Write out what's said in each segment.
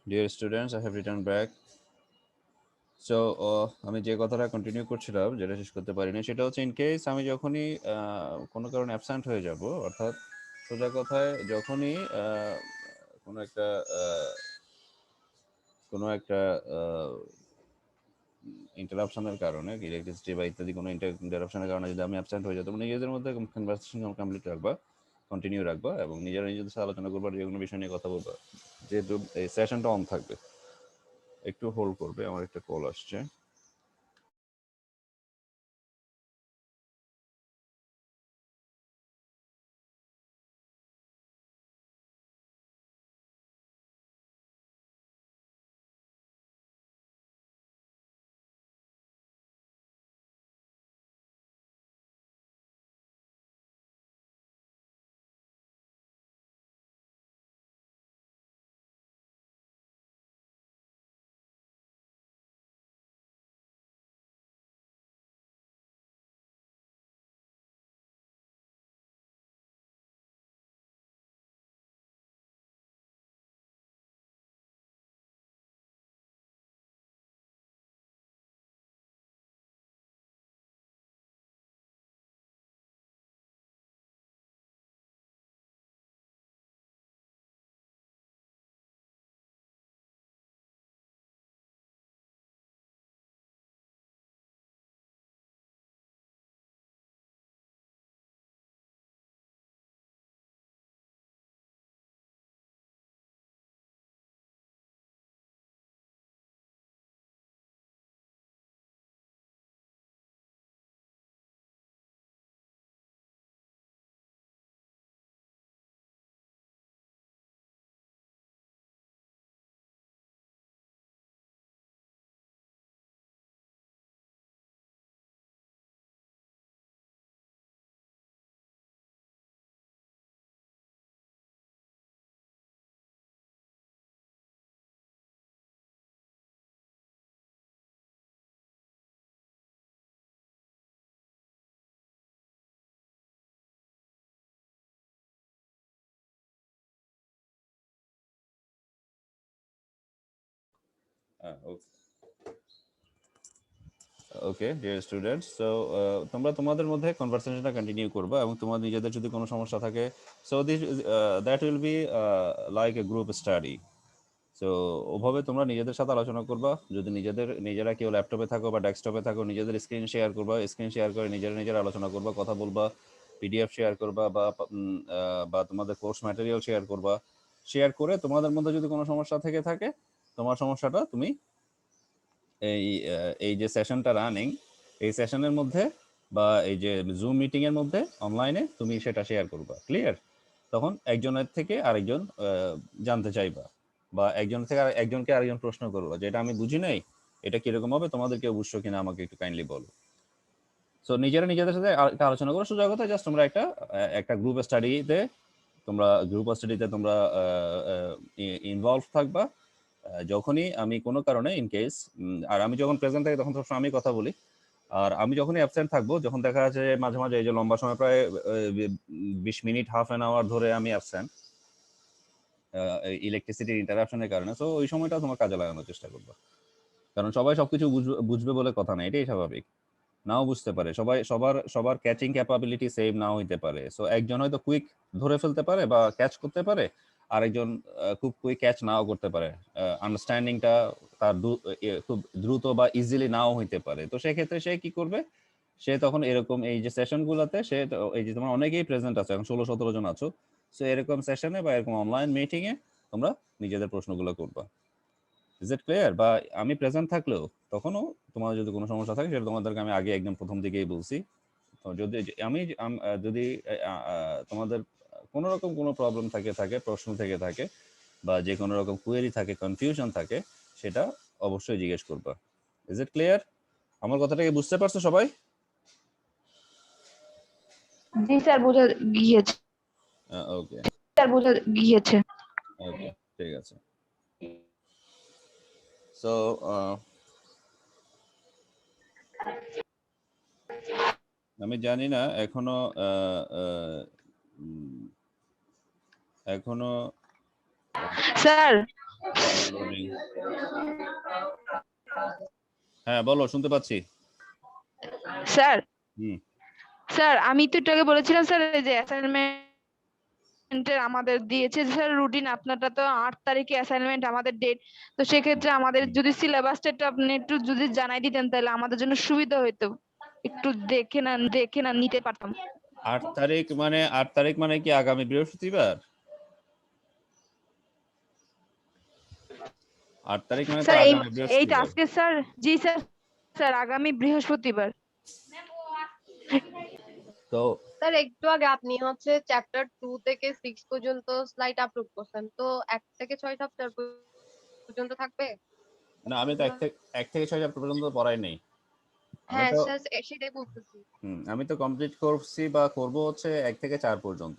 Dear students, I have returned back. So আমি যে কথাটা কন্টিনিউ করছিলাম, যেটা শেষ করতে পারিনি, সেটা হচ্ছে ইন কেস আমি যখনই কোনো কারণে অ্যাবসেন্ট হয়ে যাব, অর্থাৎ সোজা কথায় যখনই কোনো একটা কোনো একটা ইন্টারাপশনের কারণে, ইলেকট্রিসিটি বা ইত্যাদি কোনো ইন্টারাপশনের কারণে যদি আমি অ্যাবসেন্ট হয়ে যাই, তোমরা নিজেদের মধ্যে কনভারসেশন কমপ্লিট রাখবা, কন্টিনিউ রাখবা এবং নিজেদের সাথে আলোচনা করবা, যে কোনো বিষয় নিয়ে কথা বলবা, যেহেতু এই সেশনটা অন থাকবে। একটু হোল্ড করবে, আমার একটা কল আসছে। ওকে ডিয়ার স্টুডেন্টস, সো তোমরা তোমাদের মধ্যে কনভারসেশনটা কন্টিনিউ করবা এবং তোমার নিজেদের যদি কোনো সমস্যা থাকে, so this that will be like a group study. So ওভাবে তোমরা নিজেদের সাথে আলোচনা করবা। যদি নিজেরা কেউ ল্যাপটপে থাকো বা ডেস্কটপে থাকো, নিজেদের স্ক্রিন শেয়ার করবা, স্ক্রিন শেয়ার করে নিজেরা আলোচনা করবা, কথা বলবা, পিডিএফ শেয়ার করবা বা তোমাদের কোর্স ম্যাটেরিয়াল শেয়ার করবা। শেয়ার করে তোমাদের মধ্যে যদি কোনো সমস্যা থেকে থাকে, তোমার সমস্যাটা তুমি এই যে সেশনটা রানিং, এই সেশনের মধ্যে বা এই যে জুম মিটিং এর মধ্যে অনলাইনে তুমি সেটা শেয়ার করবা। ক্লিয়ার? তখন একজনের থেকে আরেকজন জানতে চাইবা, বা একজনকে আরেকজন প্রশ্ন করবা, যেটা আমি বুঝি নাই, এটা কিরকম হবে, তোমাদের কেউ বুঝছো কিনা আমাকে একটু কাইন্ডলি বলো। সো নিজেদের সাথে একটা আলোচনা করো। সোজা কথা, জাস্ট তোমরা একটা গ্রুপ স্টাডিতে তোমরা ইনভলভ থাকবা। যখনই আমি কোনো কারণে ইন কেস, আর আমি যখন প্রেজেন্ট থাকি তখন সবসময় আমি কথা বলি, আর আমি যখনই অ্যাবসেন্ট থাকবো, যখন দেখা যাচ্ছে মাঝে মাঝে এই যে লম্বা সময়, প্রায় 20 মিনিট, হাফ অ্যান আওয়ার ধরে আমি অ্যাবসেন্ট ইলেকট্রিসিটির ইন্টারাপশনের কারণে, সো ওই সময়টা তোমার কাজে লাগানোর চেষ্টা করবা। কারণ সবাই সবকিছু বুঝবে বলে কথা না, এটাই স্বাভাবিক। নাও বুঝতে পারে সবাই, সবার ক্যাচিং ক্যাপাবিলিটি সেম নাও হইতে পারে। সো একজন হয়তো কুইক ধরে ফেলতে পারে বা ক্যাচ করতে পারে, আরেকজন খুব কুইক ক্যাচ নাও করতে পারে। আন্ডারস্ট্যান্ডিংটা তার খুব দ্রুত বা ইজিলি নাও হইতে পারে। তো সেক্ষেত্রে সে কি করবে, সে তখন এরকম এই যে সেশনগুলোতে, এই যে তোমরা অনেকেই প্রেজেন্ট আছো, এখন 16-17 জন আছো, সো এরকম সেশনে বা এরকম অনলাইন মিটিং এ তোমরা নিজেদের প্রশ্নগুলো করবা। Is it clear? বা আমি প্রেজেন্ট থাকলেও তখনও তোমার যদি কোনো সমস্যা থাকে, সেটা তোমাদেরকে আমি আগে একদম প্রথম দিকেই বলছি। তো যদি তোমাদের কোনো রকম কোনো প্রবলেম থাকে, প্রশ্ন থেকে থাকে, বা যে কোনো রকম কোয়েরি থাকে, কনফিউশন থাকে, সেটা অবশ্যই জিজ্ঞেস করবা। Is it clear? আমার কথাটাকে বুঝতে পারছো সবাই? জি স্যার, বোঝা গিয়েছে। ওকে ওকে, ঠিক আছে। সো আমি জানি না এখনো এখনো স্যার গুড মর্নিং। হ্যাঁ বলো, শুনতে পাচ্ছি। স্যার হুম স্যার আমি তো একটু আগে বলেছিলাম স্যার এই যে অ্যাসাইনমেন্টের আমাদের দিয়েছে স্যার রুটিন, আপনারটা তো 8 তারিখে অ্যাসাইনমেন্ট আমাদের ডেট, তো সেক্ষেত্রে আমাদের যদি সিলেবাসটা একটু আপনি একটু যদি জানাই দিতেন তাহলে আমাদের জন্য সুবিধা হতো, একটু দেখে না নিতে পারতাম। 8 তারিখ মানে কি আগামী বৃহস্পতিবার? 8 তারিখ মানে তো স্যার আগামী এই বৃহস্পতিবার। টাস্কে স্যার, জি স্যার, স্যার আগামী বৃহস্পতিবার। তো স্যার একটু আগে আপনি হচ্ছে চ্যাপ্টার 2 থেকে 6 পর্যন্ত স্লাইড আপলোড করছেন, তো 1 থেকে 6 চ্যাপ্টার পর্যন্ত থাকবে? না, আমি তো 1 থেকে 6 চ্যাপ্টার পর্যন্ত পড়াই নেই। আমি হ্যাঁ তো স্যার সেটাই বলতেছি। আমি তো কমপ্লিট করছি বা করব হচ্ছে 1 থেকে 4 পর্যন্ত,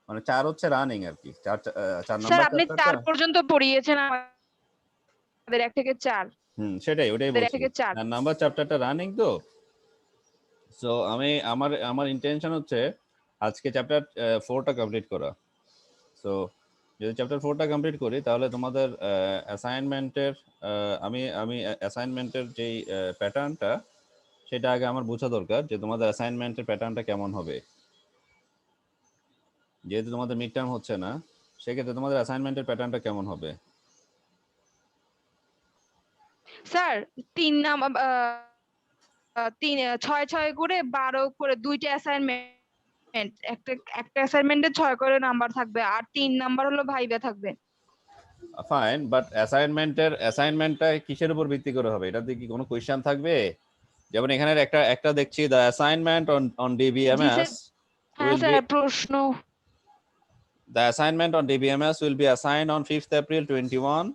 মানে 4 হচ্ছে রানিং আর কি, 4 স্যার নাম্বার আপনি চ্যাপ্টারটা। 4 পর্যন্ত পড়িয়েছেন আমাদের 1 থেকে 4, সেটাই, ওটাই আমাদের 1 বলছি। থেকে 4। 4 নাম্বার চ্যাপ্টারটা রানিং তো। সো আমি আমার আমার ইন্টেনশন হচ্ছে আজকে চ্যাপ্টার 4টা কমপ্লিট করা। সো যদি চ্যাপ্টার 4টা কমপ্লিট করি তাহলে তোমাদের অ্যাসাইনমেন্টের আমি আমি অ্যাসাইনমেন্টের যেই প্যাটার্নটা, সেটা আগে আমার বোঝা দরকার যে তোমাদের অ্যাসাইনমেন্টের প্যাটার্নটা কেমন হবে। যেহেতু তোমাদের মিড টার্ম হচ্ছে না, সেক্ষেত্রে তোমাদের অ্যাসাইনমেন্টের প্যাটার্নটা কেমন হবে। স্যার 3 নাম্বার 6 করে 12 করে 2টা অ্যাসাইনমেন্ট, একটা একটা অ্যাসাইনমেন্টে 6 করে নাম্বার থাকবে আর 3 নাম্বার হলো ভাইবা থাকবে। ফাইন, বাট অ্যাসাইনমেন্টটা কিসের উপর ভিত্তি করে হবে? এটাতে কি কোনো কোয়েশ্চেন থাকবে? যেমন এখানে একটা দেখছি, the assignment on G sir, DBMS হ্যাঁ will be স্যার প্রশ্ন। the assignment on DBMS will be assigned on 5th April 21,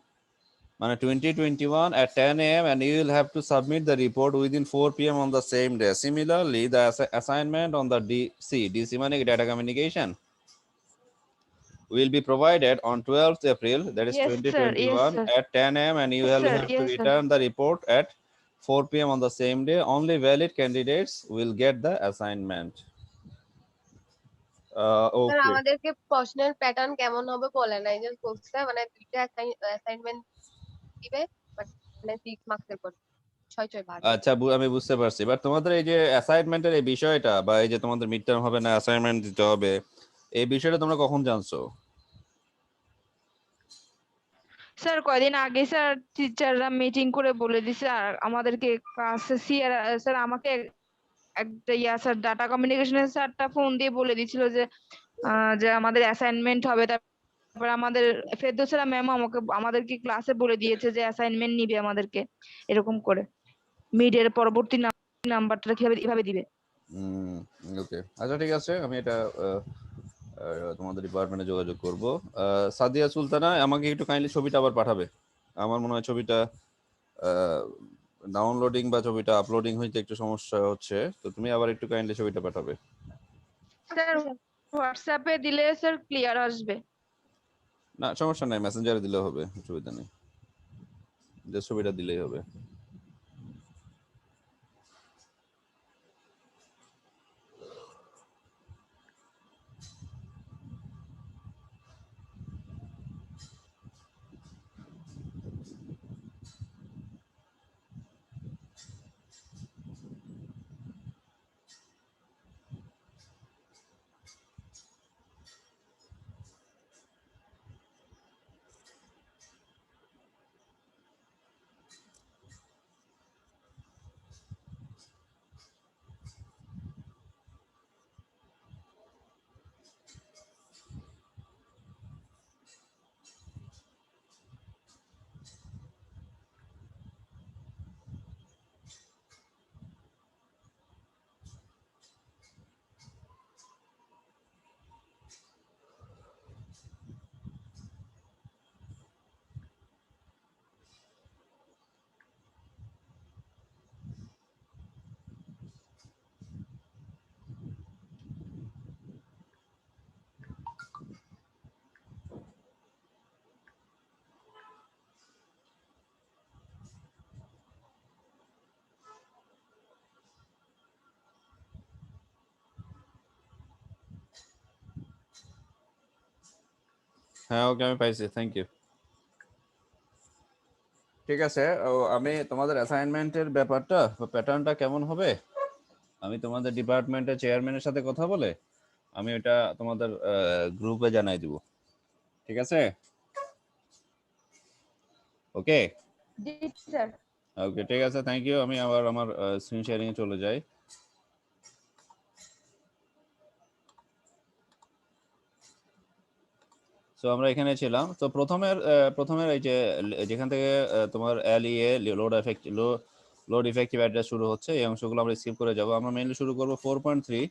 মানে 2021 at 10 a.m. and you will have to submit the report within 4 p.m. on the same day. Similarly, the assignment on the DC মানে data communication will be provided on 12th April, that is yes sir, yes 2021 sir, at 10 a.m. and you yes will sir, have to yes sir. return the report at 4 p.m. on the same day. Only valid candidates will get the assignment. Sir Okay. আমাদেরকে প্রশ্নের pattern কেমন হবে বলে নাই, যে বলছে মানে 2টা অ্যাসাইনমেন্ট দিবে, মানে 6 মার্কসের পর 6 ভাগ। আচ্ছা, আমি বুঝতে পারছি। বাট তোমাদের এই যে অ্যাসাইনমেন্টের এই বিষয়টা, বা এই যে তোমাদের মিড টার্ম হবে না, অ্যাসাইনমেন্ট দিতে হবে, এই বিষয়টা তোমরা কখন জানছো? স্যার কয়দিন আগে স্যার টিচাররা মিটিং করে বলে দিছে, আর আমাদেরকে ক্লাসে স্যার আমাকে একটা স্যার ডাটা কমিউনিকেশনের স্যারটা ফোন দিয়ে বলে দিছিল যে যে আমাদের অ্যাসাইনমেন্ট হবে। তারপর আমাদের ফেরদৌসরা ম্যাম আমাদেরকে ক্লাসে বলে দিয়েছে যে অ্যাসাইনমেন্ট নিবে আমাদেরকে, এরকম করে মিডের পরবর্তী নাম্বারটা কিভাবে এভাবে দিবে। ওকে, আচ্ছা ঠিক আছে, আমি এটা তোমাদের ডিপার্টমেন্টে যোগাযোগ করব। সাদিয়া সুলতানা, আমাকে একটু কাইন্ডলি ছবিটা আবার পাঠাবে। আমার মনে হয় ছবিটা ডাউনলোডিং বা ছবিটা আপলোডিং হইতে একটু সমস্যা হচ্ছে, তো তুমি আবার একটু কাইন্ডলি ছবিটা পাঠাবে। স্যার হোয়াটসঅ্যাপে দিলে স্যার ক্লিয়ার আসবে। না সমস্যা নাই, মেসেঞ্জারে দিলেও হবে, অসুবিধা নেই, যে ছবিটা দিলেই হবে। হ্যাঁ ওকে, আমি পাইছি, থ্যাংক ইউ। ঠিক আছে, আমি তোমাদের অ্যাসাইনমেন্টের ব্যাপারটা প্যাটার্নটা কেমন হবে আমি তোমাদের ডিপার্টমেন্টের চেয়ারম্যানের সাথে কথা বলে আমি এটা তোমাদের গ্রুপে জানাই দিব, ঠিক আছে? ওকে জি স্যার। ওকে ঠিক আছে, থ্যাংক ইউ। আমি আবার আমার স্ক্রিন শেয়ারিং এ চলে যাই। সো আমরা এখানে ছিলাম। তো প্রথমের এই যে যেখান থেকে তোমার এলইএ লোড ইফেক্টিভ অ্যাড্রেস শুরু হচ্ছে, এই অংশগুলো আমরা স্কিপ করে যাব। আমরা মেইনলি শুরু করব 4.3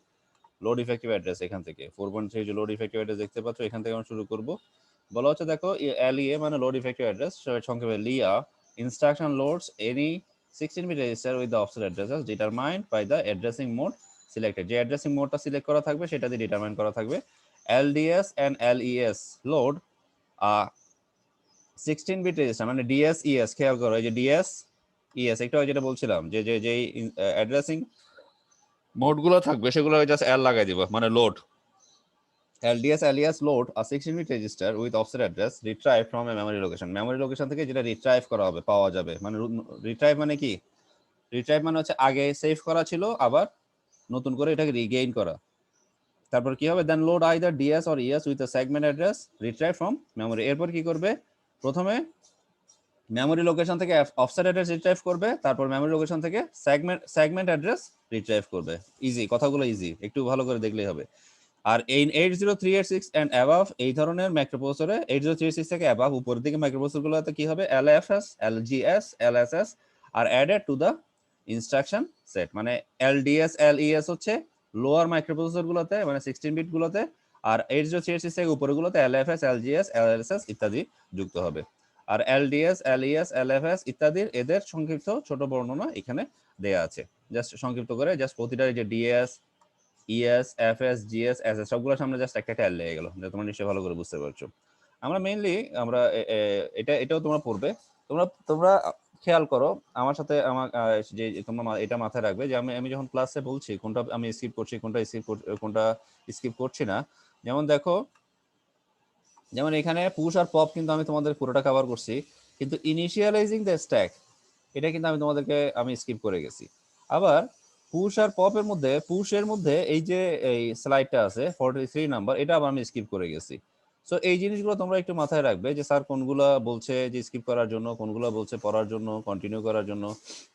লোড ইফেক্টিভ অ্যাড্রেস। এখান থেকে 4.3 যে লোড ইফেক্টিভ অ্যাড্রেস দেখতে পাচ্ছ, এখান থেকে আমরা শুরু করব। বলা হচ্ছে দেখো এলইএ মানে লোড ইফেক্টিভ অ্যাড্রেস, সংক্ষেপে LEA instruction loads any 16-bit register with the offset addresses determined by the addressing mode selected. যে অ্যাড্রেসিং মোডটা সিলেক্ট করা থাকবে সেটা দিয়ে ডিটারমাইন করা থাকবে। LDS and LES load 16-bit register মানে DSES, খেয়াল করো এই যে DSES একটু যেটা বলছিলাম যে যে যেই অ্যাড্রেসিং মোডগুলো থাকবে সেগুলো জাস্ট L লাগাই দিব, মানে load LDS LES load a 16-bit register with offset address retrieved from a memory location। Memory location থেকে যেটা রিট্রাইভ করা হবে, পাওয়া যাবে। মানে রিট্রাইভ মানে কি? রিট্রাইভ মানে হচ্ছে আগে সেভ করা ছিল আবার নতুন করে এটাকে রিগেইন করা। তারপর কি হবে, then load either DS or ES with a segment address retrieve from memory. এরপর কি করবে, প্রথমে মেমোরি লোকেশন থেকে অফসেট অ্যাড্রেস রিট্রাইভ করবে, তারপর মেমোরি লোকেশন থেকে সেগমেন্ট অ্যাড্রেস রিট্রাইভ করবে। ইজি, কথাগুলো ইজি, একটু ভালো করে দেখলেই হবে। আর এই 80386 এন্ড অ্যাবাভ এই ধরনের মাইক্রোপ্রসেসরে 80386 থেকে অ্যাবাভ উপরের দিকে মাইক্রোপ্রসেসরগুলোতে কি হবে, LFS LGS LSS আর added to the instruction set. মানে LDS LES হচ্ছে লোয়ার মাইক্রোপ্রসেসরগুলোতে মানে 16 বিট গুলোতে, আর 80386 থেকে উপরেগুলোতে LFS LGS LSS ইত্যাদি যুক্ত হবে। আর LDS LES LFS ইত্যাদির এদের সংক্ষিপ্ত ছোট বর্ণনা এখানে দেয়া আছে। জাস্ট সংক্ষিপ্ত করে জাস্ট প্রতিটা যে DS ES FS GS SS সবগুলোর সামনে জাস্ট একটা ট্যাগ লেগে গেল, যে তোমরা নিশ্চয়ই ভালো করে বুঝতে পারছো। আমরা মেইনলি আমরা এটাও তোমরা পড়বে। তোমরা তোমরা খেয়াল করো আমার সাথে আমার যে তোমরা এটা মাথায় রাখবে যে আমি যখন ক্লাসে বলছি কোনটা আমি স্কিপ করছি কোনটা স্কিপ করছি না। যেমন দেখো, যেমন এখানে পুশ আর পপ কিন্তু আমি তোমাদের পুরোটা কভার করছি, কিন্তু ইনিশিয়ালাইজিং দ্য স্ট্যাক এটা কিন্তু আমি স্কিপ করে গেছি। আবার পুশ আর পপের মধ্যে পুশের মধ্যে এই যে এই স্লাইডটা আছে 43 নাম্বার, এটা আবার আমি স্কিপ করে গেছি। সো এই জিনিসগুলো তোমরা একটু মাথায় রাখবে যে স্যার কোনগুলো বলছে যে স্কিপ করার জন্য, কোনগুলো বলছে পড়ার জন্য, কন্টিনিউ করার জন্য,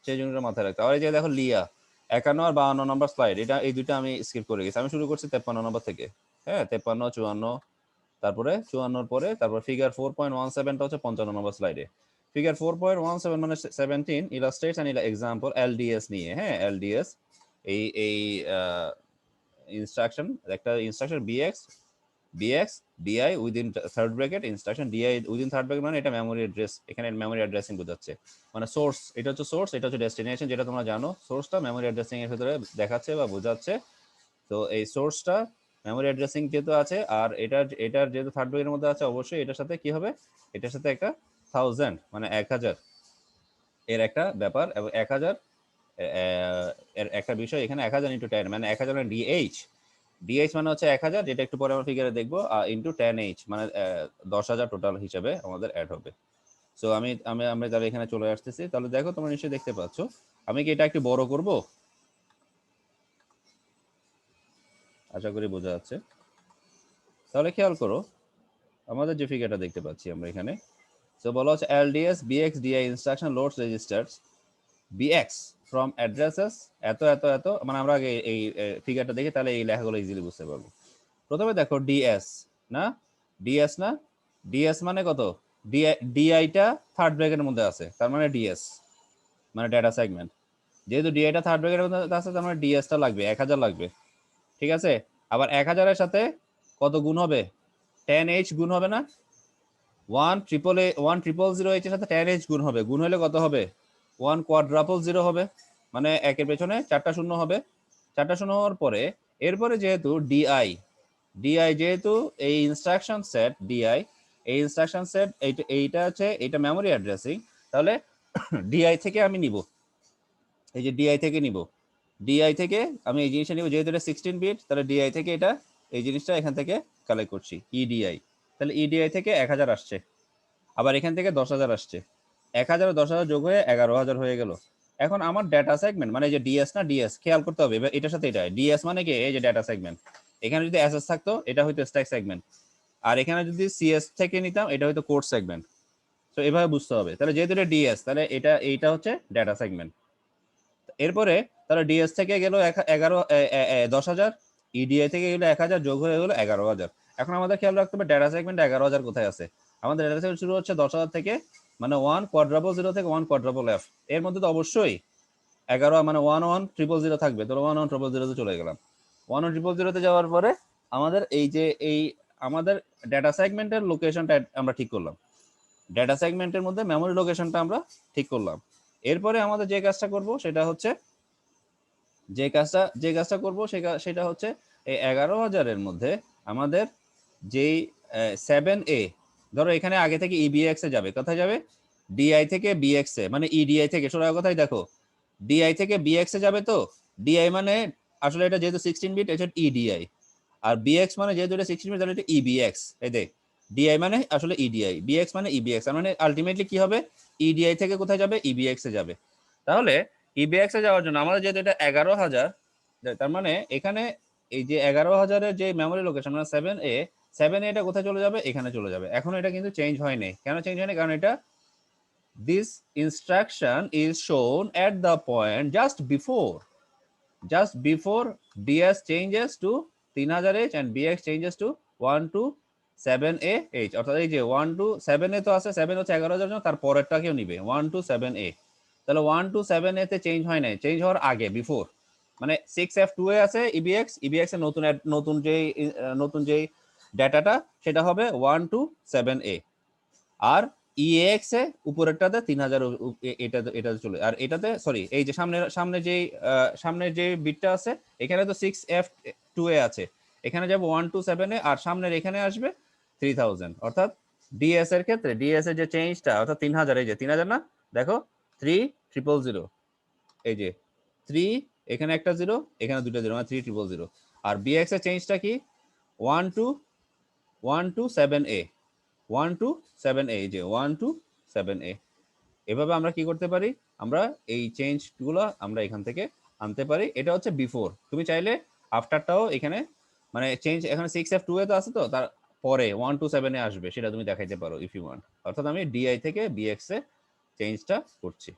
সেই জিনিসগুলো মাথায় রাখতে। আর এই যে দেখো লিয়া 51 আর 52 নাম্বার স্লাইড, এই দুইটা আমি স্কিপ করে গেছি। আমি শুরু করছি 53 নাম্বার থেকে, হ্যাঁ 53 54, তারপরে 54 পরে তারপর ফিগার 4.17টা হচ্ছে 55 নম্বর স্লাইডে। ফিগার 4.17 মানে 17 ইলাস্ট্রেটস এন্ড এক্সাম্পল এলডিএস নিয়ে। হ্যাঁ এলডিএস এই ইনস্ট্রাকশন, একটা instruction BX DI within third bracket, instruction DI within third bracket মানে এটা মেমোরি অ্যাড্রেস, এখানে মেমোরি অ্যাড্রেসিং বোঝাচ্ছে। মানে সোর্স, এটা হচ্ছে সোর্স, এটা হচ্ছে ডেস্টিনেশন, যেটা তোমরা জানো সোর্সটা মেমোরি অ্যাড্রেসিং এর ভিতরে দেখাচ্ছে বা বোঝাচ্ছে। তো এই সোর্সটা মেমোরি অ্যাড্রেসিং যেহেতু আছে আর এটার যেহেতু থার্ড ব্র্যাকেটের মধ্যে আছে, অবশ্যই এটার সাথে কি হবে, এটার সাথে একটা 1000 মানে 1000 এর একটা ব্যাপার, এবং 1000 এর একটা বিষয় এখানে 1000 ইন্টু 10 মানে 1000 মানে ডিএইচ মানে হচ্ছে 1000, যেটা একটু পরে আমরা ফিগারে দেখবো, ইন্টু 10H মানে 10,000 টোটাল হিসাবে আমাদের অ্যাড হবে। সো আমরা তাহলে এখানে চলে আসতেছি। তাহলে দেখো তোমরা নিশ্চয়ই দেখতে পাচ্ছ, আমি কি এটা একটু বড় করব, আশা করি বোঝা যাচ্ছে। তাহলে খেয়াল করো আমাদের যে ফিগারটা দেখতে পাচ্ছি আমরা এখানে, সো বলা হচ্ছে LDS BX DI instruction loads registers BX from addresses এত এত এত, মানে আমরা আগে এই ফিগারটা দেখি তাহলে এই লেখাগুলো ইজিলি বুঝতে পারবো। প্রথমে দেখো ডিএস না, ডিএস না, ডিএস মানে কত, ডিআইটা থার্ড ব্র্যাকেটের মধ্যে আছে, তার মানে ডিএস মানে ডেটা সেগমেন্ট। যেহেতু ডিআইটা থার্ড ব্র্যাকেটের মধ্যে আছে তার মানে ডিএসটা লাগবে, 1000 লাগবে, ঠিক আছে। আবার 1000-এর সাথে কত গুণ হবে, 10H গুণ হবে না, 1,000H এর সাথে 10H গুণ হবে, গুণ হলে কত হবে, 1,000 হবে, মানে একের পেছনে 4টা শূন্য হবে। 4টা শূন্য হওয়ার পরে এরপরে যেহেতু ডিআই যেহেতু এই ইনস্ট্রাকশন সেট ডিআই, এই ইনস্ট্রাকশন সেট এইটা হচ্ছে এটা মেমোরি অ্যাড্রেসিং, তাহলে ডিআই থেকে আমি নিব, এই যে ডিআই থেকে নিব, ডিআই থেকে আমি এই জিনিসটা নিব, যেহেতু এটা 16 বিট তাহলে ডিআই থেকে এটা এই জিনিসটা এখান থেকে কালেক্ট করছি ইডিআই, তাহলে ইডিআই থেকে 1000 আসছে, আবার এখান থেকে 10,000 আসছে, 1000 ও 10000 যোগ হয়ে 11000 হয়ে গেল। এখন আমার ডেটা সেগমেন্ট মানে এই যে ডিএস না ডিএস খেয়াল করতে হবে এটার সাথে এটা ডিএস মানে কি এই যে ডেটা সেগমেন্ট, এখানে যদি এসএস থাকতো এটা হয়তো স্ট্যাক সেগমেন্ট, আর এখানে যদি সিএস থেকে নিতাম এটা হয়তো কোড সেগমেন্ট। তো এভাবে বুঝতে হবে। তাহলে যেহেতু এটা ডিএস তাহলে এইটা হচ্ছে ডেটা সেগমেন্ট। এরপরে তাহলে ডিএস থেকে গেল 10,000, ইডিআই থেকে গেল 1000 যোগ হয়ে গেল 11,000। এখন আমাদের খেয়াল রাখতে হবে ডেটা সেগমেন্ট 11,000 কোথায় আছে। আমাদের ডেটা সেগমেন্ট শুরু হচ্ছে 10,000 থেকে, মানে 1 কোয়াড্রাপল 0 থেকে 1 কোয়াড্রাপল এফ, এর মধ্যে তো অবশ্যই 11 মানে 11,000 থাকবে। তো 11,000 তে চলে গেলাম। 11,000 তে যাওয়ার পরে আমাদের এই আমাদের ডেটা সেগমেন্টের লোকেশনটা আমরা ঠিক করলাম, ডেটা সেগমেন্টের মধ্যে মেমোরি লোকেশনটা আমরা ঠিক করলাম। এরপরে আমাদের যে কাজটা করব সেটা হচ্ছে সেটা হচ্ছে এই 11,000-এর মধ্যে আমাদের যেই 7A, ধরো এখানে আগে থেকে ইবিএক্স এ যাবে, কোথায় যাবে ডিআই থেকে বিএক্স এ, মানে ইডিআই থেকে সোজা কথাই দেখো ডিআই থেকে বিএক্স এ যাবে। তো ডিআই মানে আসলে এটা যেহেতু 16 বিট এটা ইডিআই, আর বিএক্স মানে যেহেতু এটা 16 বিট তাহলে এটা ইবিএক্স। এই দেখ ডিআই মানে আসলে ইডিআই, বিএক্স মানে ইবিএক্স, মানে আলটিমেটলি কি হবে ইডিআই থেকে কোথায় যাবে ইবিএক্স এ যাবে। তাহলে ইবিএক্স এ যাওয়ার জন্য আমাদের যেহেতু এটা 11,000, তার মানে এখানে এই যে 11,000-এর যে মেমোরি লোকেশন মানে 7A এটা কোথায় চলে যাবে এখানে চলে যাবে। এখন এটা কিন্তু চেঞ্জ হয়নি। কেন চেঞ্জ হয়নি? কারণ এটা this instruction is shown at the point just before DS changes to 3000H and BX changes to 127AH। অর্থাৎ এই যে 127A তো আছে, 7 হচ্ছে 11,000 জন্য, তার পরেরটাকেও নিবে 127A। তাহলে 127A তে চেঞ্জ হয় নাই, চেঞ্জ হওয়ার আগে বিফোর, মানে 6F2A আছে ইবিএক্স এর নতুন যেই ডাটাটা সেটা হবে 127A, আর ইএক্স এ উপরেরটাতে 3000 এটা চলে, আর এটাতে সরি এই যে সামনের যে বিটটা আছে এখানে তো 6F2A আছে, এখানে যাব 127A, আর সামনের এখানে আসবে 3000। অর্থাৎ ডিএস এর ক্ষেত্রে ডিএস এর যে চেঞ্জটা অর্থাৎ 3000, এই যে 3000 না দেখো 3000, এই যে 3 এখানে একটা 0 এখানে দুটো 0 মানে 3000। আর বিএক্স এর চেঞ্জটা কি 127A 127A, যে 127A। এভাবে আমরা কি করতে পারি, আমরা এই চেঞ্জগুলো আমরা এখান থেকে আনতে পারি। এটা হচ্ছে বিফোর। তুমি চাইলে আফটারটাও এখানে মানে চেঞ্জ এখানে 6F2A তো আছে, তো তার পরে 127A আসবে সেটা তুমি দেখাইতে পারো ইফ ইউ ওয়ান্ট। অর্থাৎ আমি ডিআই থেকে বিএক্স এ চেঞ্জটা করছি।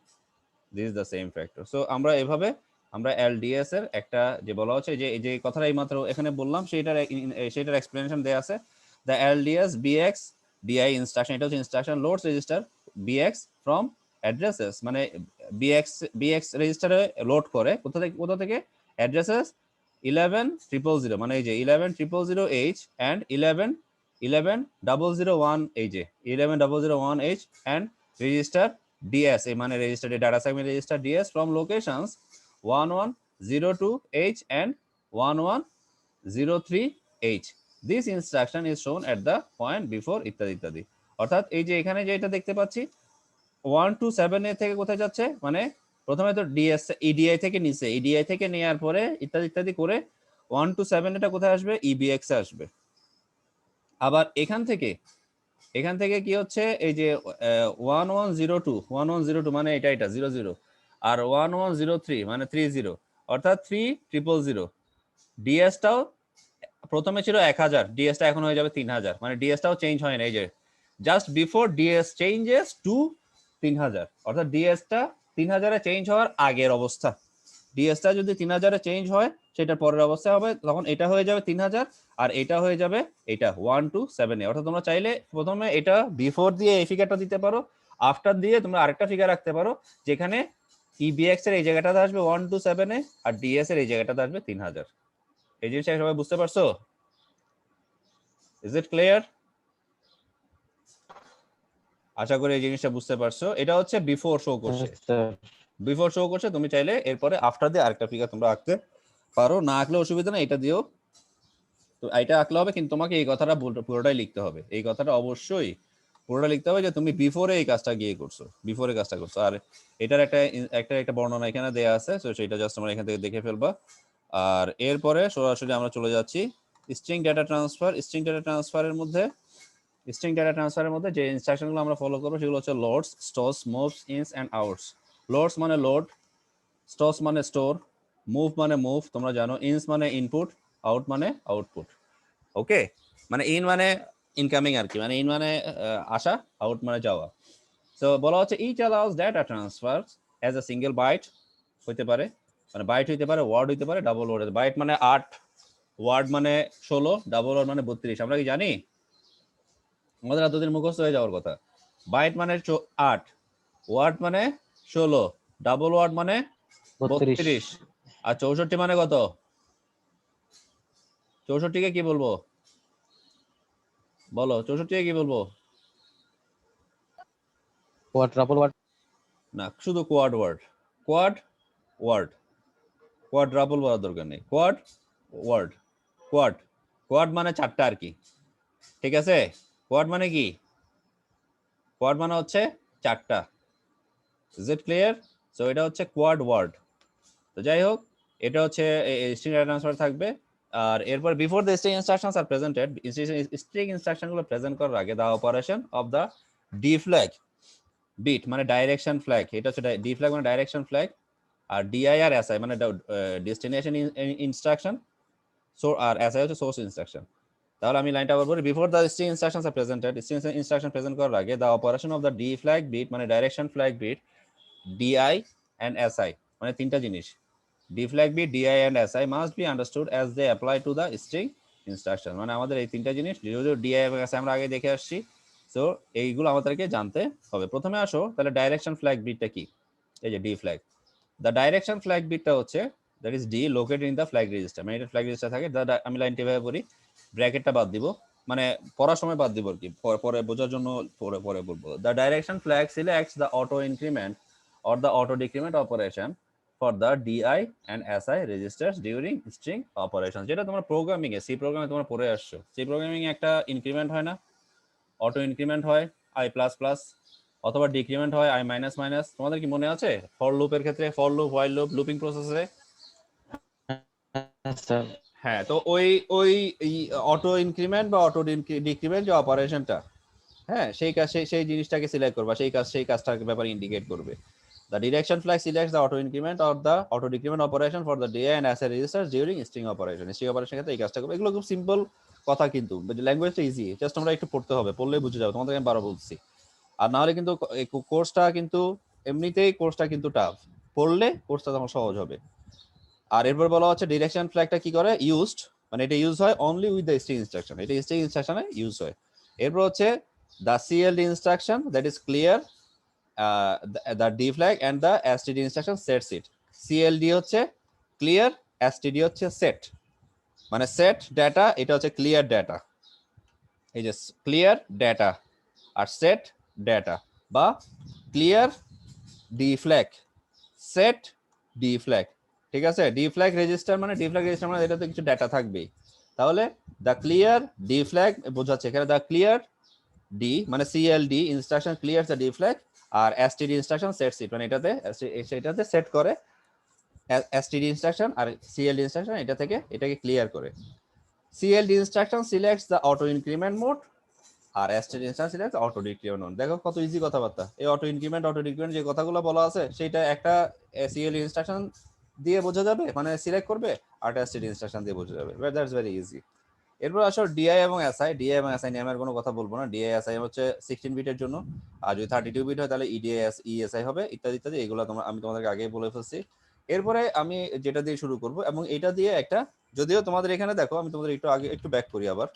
This is the same factor. So আমরা এভাবে আমরা এলডিএস এর একটা যে বলা হচ্ছে যে কথাটা এইমাত্র এখানে বললাম সেটার এক্সপ্লেনেশন দেয়া আছে। The LDS BX DI instruction, এটা হচ্ছে instruction loads register BX from addresses, মানে বিএক্স রেজিস্টারে লোড করে কোথা থেকে অ্যাড্রেসেস 11,000, মানে এই যে 11,000H and 11,001, এই যে 11,001H and register DS, মানে register data segment register DS from locations 1102H and 1103H. This instruction is shown at the point before ইত্যাদি। অর্থাৎ এই যে এখানে যেটা দেখতে পাচ্ছি 127A থেকে কোথায় যাচ্ছে, মানে প্রথমে তো ডিএস ইডিআই থেকে নিছে, ইডিআই থেকে নেওয়ার পরে ইত্যাদি করে 127এটা কোথায় আসবে ইবিএক্স এ আসবে। আবার এখান থেকে কি হচ্ছে এই যে 1102 মানে এটা 00, আর 1103 মানে 30, অর্থাৎ 3000। ডিএসটাও প্রথমে ছিল 1000, ডিএসটা এখন হয়ে যাবে 3000, মানে ডিএসটাও চেঞ্জ হয় না। এই যে just before DS changes to 3000, অর্থাৎ ডিএসটা 3000-এ চেঞ্জ হওয়ার আগের অবস্থা। ডিএসটা যদি 3000-এ চেঞ্জ হয় সেটার পরের অবস্থা হবে, তখন এটা হয়ে যাবে 3000 আর এটা হয়ে যাবে এটা 127A। অর্থাৎ তোমরা চাইলে প্রথমে এটা বিফোর দিয়ে এই ফিগারটা দিতে পারো, আফটার দিয়ে তোমরা আরেকটা ফিগার রাখতে পারো যেখানে ইবিএক্স এর এই জায়গাটাতে আসবে 127A আর ডিএস এর এই জায়গাটাতে আসবে 3000। এই জিনিসটা সবাই বুঝতে পারছো? Is it clear? আশা করি এই জিনিসটা বুঝতে পারছো। এটা হচ্ছে বিফোর শো করছে, তুমি চাইলে এরপরে আফটার দিয়ে আরেকটা ফিগার তোমরা আঁকতে পারো, না আঁকলে অসুবিধা নেই, এটা দিও। তো এটা আঁকলে হবে, কিন্তু তোমাকে এই কথাটা পুরোটাই লিখতে হবে, এই কথাটা অবশ্যই পুরোটা লিখতে হবে যে তুমি বিফোরে এই কাজটা করছো। আর এটার একটা বর্ণনা এখানে দেয়া আছে, তো সেটা জাস্ট তোমরা এখান থেকে দেখে ফেলবা। আর এরপরে সরাসরি আমরা চলে যাচ্ছি স্ট্রিং ডেটা ট্রান্সফারের মধ্যে স্ট্রিং ডেটা ট্রান্সফারের মধ্যে যে ইনস্ট্রাকশনগুলো আমরা ফলো করবো সেগুলো হচ্ছে loads, stores, moves, ins and outs. Loads মানে লোড, স্টোরস মানে স্টোর, মুভ মানে মুভ, তোমরা জানো, ইনস মানে ইনপুট, আউট মানে আউটপুট। ওকে, মানে ইন মানে ইনকামিং আর কি, মানে ইন মানে আসা, আউট মানে যাওয়া। সো বলা হচ্ছে each allows data transfer as a single byte হইতে পারে, মানে বাইট হইতে পারে, ওয়ার্ড হইতে পারে, ডাবল ওয়ার্ড। বাইট মানে 8, ওয়ার্ড মানে 16, ডাবল ওয়ার্ড মানে 32। আমরা কি জানি? আমাদের এতদিন মুখস্থ হয়ে যাওয়ার কথা। বাইট মানে 8, ওয়ার্ড মানে 16, ডাবল ওয়ার্ড মানে 32, আর 64 মানে কত? 64 কে কি বলবো? বলো 64 কে কি বলবো? Quadruple word. না, শুধু quad word. Quad word, quadruple বলার দরকার নেই, কোয়াড ওয়ার্ড। কোয়াড, কোয়াড মানে 4টা আর কি, ঠিক আছে? কোয়াড মানে কি? কোয়াড মানে হচ্ছে 4টা। Is it clear? সো এটা হচ্ছে কোয়াড ওয়ার্ড। তো যাই হোক, এটা হচ্ছে স্ট্রিং ডেটা ট্রান্সফার থাকবে। আর এরপর before the string instructions are presented, string ইনস্ট্রাকশনগুলো প্রেজেন্ট করার আগে the operation of the D flag bit মানে ডাইরেকশন ফ্ল্যাগ, এটা হচ্ছে ডি ফ্ল্যাগ মানে ডাইরেকশন ফ্ল্যাগ, আর ডিআই আর এসআই মানে ডেস্টিনেশন ইনস্ট্রাকশন, সো আর এসআই হচ্ছে সোর্স ইনস্ট্রাকশন। তাহলে আমি লাইনটা আবার বলি, before the string instructions are presented, string instruction present করার আগে the operation of the D flag bit মানে direction flag bit, DI and SI মানে 3টা জিনিস, D flag bit, DI and SI must be understood as they apply to the string instruction. মানে আমাদের এই 3টা জিনিস, ডিআই এবং এসআই আমরা আগে দেখে আসছি, সো এইগুলো আমাদেরকে জানতে হবে। প্রথমে আসো তাহলে ডাইরেকশন ফ্ল্যাগ বিটটা কি? এই যে D flag, the direction flag বিটটা হচ্ছে that is D located in the flag register, মানে এটা ফ্ল্যাগ রেজিস্টার থাকে। আমি লাইনটা এভাবে পড়ি, ব্র্যাকেটটা বাদ দিব, মানে পড়ার সময় বাদ দিব আর কি, পরে বোঝার জন্য পরে পরে বলবো। The direction flag সিলেক্টস the auto increment or the auto decrement operation for the DI and SI registers during string operations। যেটা তোমার প্রোগ্রামিং এ, সি প্রোগ্রামে তোমরা পড়ে আসছো। সি প্রোগ্রামিং এ একটা ইনক্রিমেন্ট হয় না, অটো ইনক্রিমেন্ট হয় i++, অথবা ডিক্রিমেন্ট হয় i-। তোমাদের কি মনে আছে ফর লুপের ক্ষেত্রে, for loop, while loop, looping প্রসেসে? হ্যাঁ, তো ওই ওই অটো ইনক্রিমেন্ট বা অটো ডিক্রিমেন্ট যে অপারেশনটা, হ্যাঁ, সেই কাজ সেই জিনিসটাকে সিলেক্ট করবা, সেই কাজটার ব্যাপারে ইন্ডিকেট করবে। The direction flag selects the auto increment or the auto decrement operation for the DI and SI registers during string operation। string operation ক্ষেত্রে এই কাজটা করবে। এগুলো খুব সিম্পল কথা, কিন্তু ল্যাঙ্গুয়েজটা ইজি, জাস্ট তোমরা একটু পড়তে হবে, পড়লে বুঝে যাবে। তোমাদেরকে আমি 12 বলছি, আর না হলে কিন্তু কোর্সটা কিন্তু এমনিতেই কোর্সটা কিন্তু টাফ, পড়লে কোর্সটা তোমার সহজ হবে। আর এরপর বলা হচ্ছে ডিরেকশন ফ্ল্যাগটা কি করে ইউজড, মানে এটা ইউজ হয় only with the string instruction, এটা স্ট্রিং ইনস্ট্রাকশনে ইউজ হয়। এরপর হচ্ছে the CLD instruction that is clear the d flag and the std instruction sets it। cld হচ্ছে ক্লিয়ার, std হচ্ছে সেট, মানে সেট ডেটা, এটা হচ্ছে ক্লিয়ার ডেটা, এই যে ক্লিয়ার ডেটা, আর সেট ডেটা বা clear D flag, set D flag, ঠিক আছে? ডি ফ্ল্যাগ রেজিস্টার মানে, ডি ফ্ল্যাগ রেজিস্টার মানে এটাতে কিছু ডেটা থাকবেই। তাহলে দ্য ক্লিয়ার ডি ফ্ল্যাগ বোঝাচ্ছে এখানে, দ্য ক্লিয়ার ডি মানে CLD instruction clear the D flag, আর এসটিডি ইনস্ট্রাকশন সেটস ইট, মানে এটাতে সেট করে, এসটিডি ইনস্ট্রাকশন আর সিএলডি ইনস্ট্রাকশন এটা থেকে এটাকে ক্লিয়ার করে। CLD instruction selects the auto increment mode, আর STD instruction selects auto decrement mode. দেখো কত ইজি কথাবার্তা। এই অটো ইনক্রিমেন্ট, অটো ডিক্রিমেন্ট যে কথাগুলো বলা আছে সেটা একটা সিএলডি ইনস্ট্রাকশন দিয়ে বোঝা যাবে, মানে সিলেক্ট করবে, আর এসটিডি ইনস্ট্রাকশন দিয়ে বোঝা যাবে। That's very easy. এরপর আসো ডিআই এবং এসআই। ডিআই এবং এসআই নিয়ে আমি আর কোনো কথা বলবো না। ডিআই এসআই হচ্ছে 16 বিটের জন্য, আর যদি 32 বিট হয় তাহলে ইডিএস ইএসআই হবে, ইত্যাদি ইত্যাদি। এগুলো আমি তোমাদেরকে আগেই বলে ফেলছি। এরপরে আমি যেটা দিয়ে শুরু করব, এবং এটা দিয়ে একটা, যদিও তোমাদের এখানে দেখো আমি তোমাদের একটু আগে একটু ব্যাক করি আবার,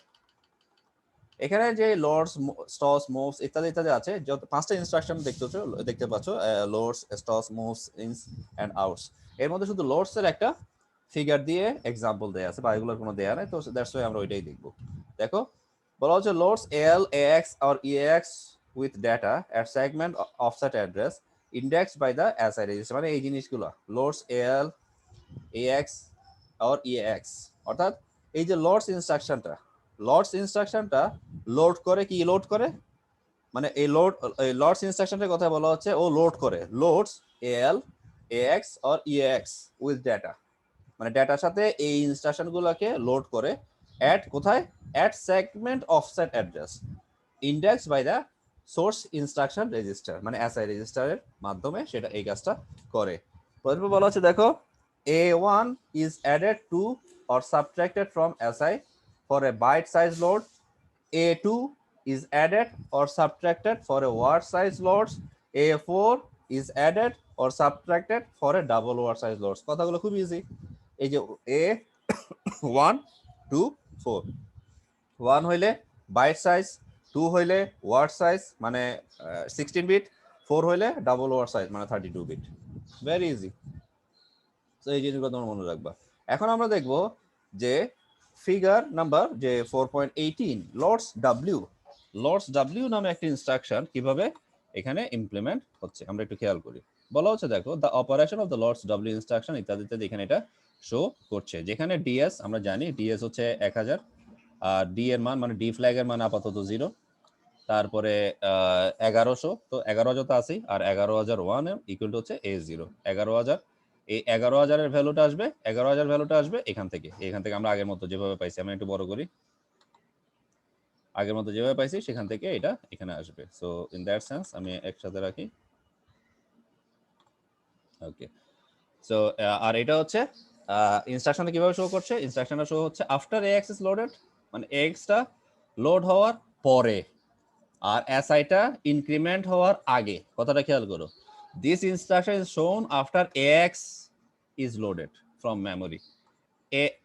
এখানে যে লোডস, স্টস, মুভস ইত্যাদি ইত্যাদি আছে, যত 5টা ইনস্ট্রাকশন দেখতে পাচ্ছ, loads, stos, moves, ins and outs. এর মধ্যে শুধু লোডস এর একটা ফিগার দিয়ে এক্সাম্পল দেয়া আছে, বা এগুলোর কোনো দেয়া নাই, তো দ্যাটস ওয়াই আমরা ওইটাই দেখব। দেখো বলা হচ্ছে loads AL AX or EAX with data at segment offset address indexed by the SI register. মানে এই জিনিসগুলো loads AL AX or EAX, অর্থাৎ এই যে লোডস ইনস্ট্রাকশনটা লোড করে, কি লোড করে, মানে এই লোডস ইনস্ট্রাকশনটার কথা বলা হচ্ছে, ও লোড করে loads AL AX or EAX with data, মানে ডেটার সাথে এই ইনস্ট্রাকশনগুলোকে লোড করে, কোথায়, at segment offset address. Index by the source instruction register, মানে এসআই রেজিস্টারের মাধ্যমে সেটা এই কাজটা করে। প্রথমে বলা হচ্ছে দেখো A1 is added to or subtracted from SI for a byte size load. A2 is added or subtracted for a word size loads. A4 is added or subtracted for a double word size loads. কথাগুলো খুব easy. এই যে A1 2 4, 1 হইলে bite size, 2 হইলে word size মানে 16 bit, 4 হইলে double word size মানে 32 bit. Very easy. তো এই জিনিসগুলো তোমরা মনে রাখবা। এখন আমরা দেখব যে ফিগার নাম্বার যে 4.18 লর্ডস ডাব্লিউ নামে একটা ইনস্ট্রাকশন কিভাবে এখানে ইমপ্লিমেন্ট হচ্ছে আমরা একটু খেয়াল করি। বলা হচ্ছে দেখো the operation of the LODS W instruction ইত্যাদি ইত্যাদি এখানে এটা শো করছে। যেখানে ডিএস আমরা জানি ডিএস হচ্ছে 1000, আর ডি এর মান মানে ডি ফ্ল্যাগের মান আপাতত 0, তারপরে 1100, তো 11,000 তো আছেই, আর 11,001 ইকুয়াল টু হচ্ছে A0 11,000। এই 11,000 এর ভ্যালুটা আসবে, 11,000 ভ্যালুটা আসবে এখান থেকে আমরা আগের মতো যেভাবে পাইছি, আমি একটু বড় করি, আগের মতো যেভাবে পাইছি সেখান থেকে এটা এখানে আসবে। সো ইন দ্যাট সেন্স আমি একসাথে রাখি, ওকে। সো আর এটা হচ্ছে ইনস্ট্রাকশনে কিভাবে শো করছে, ইনস্ট্রাকশনে শো হচ্ছে আফটার AX ইজ লোডেড, মানে AX টা লোড হওয়ার পরে, আর এসআইটা ইনক্রিমেন্ট হওয়ার আগে। কথাটা খেয়াল করো, দিস ইনস্ট্রাকশন ইজ শোন after AX is loaded from memory.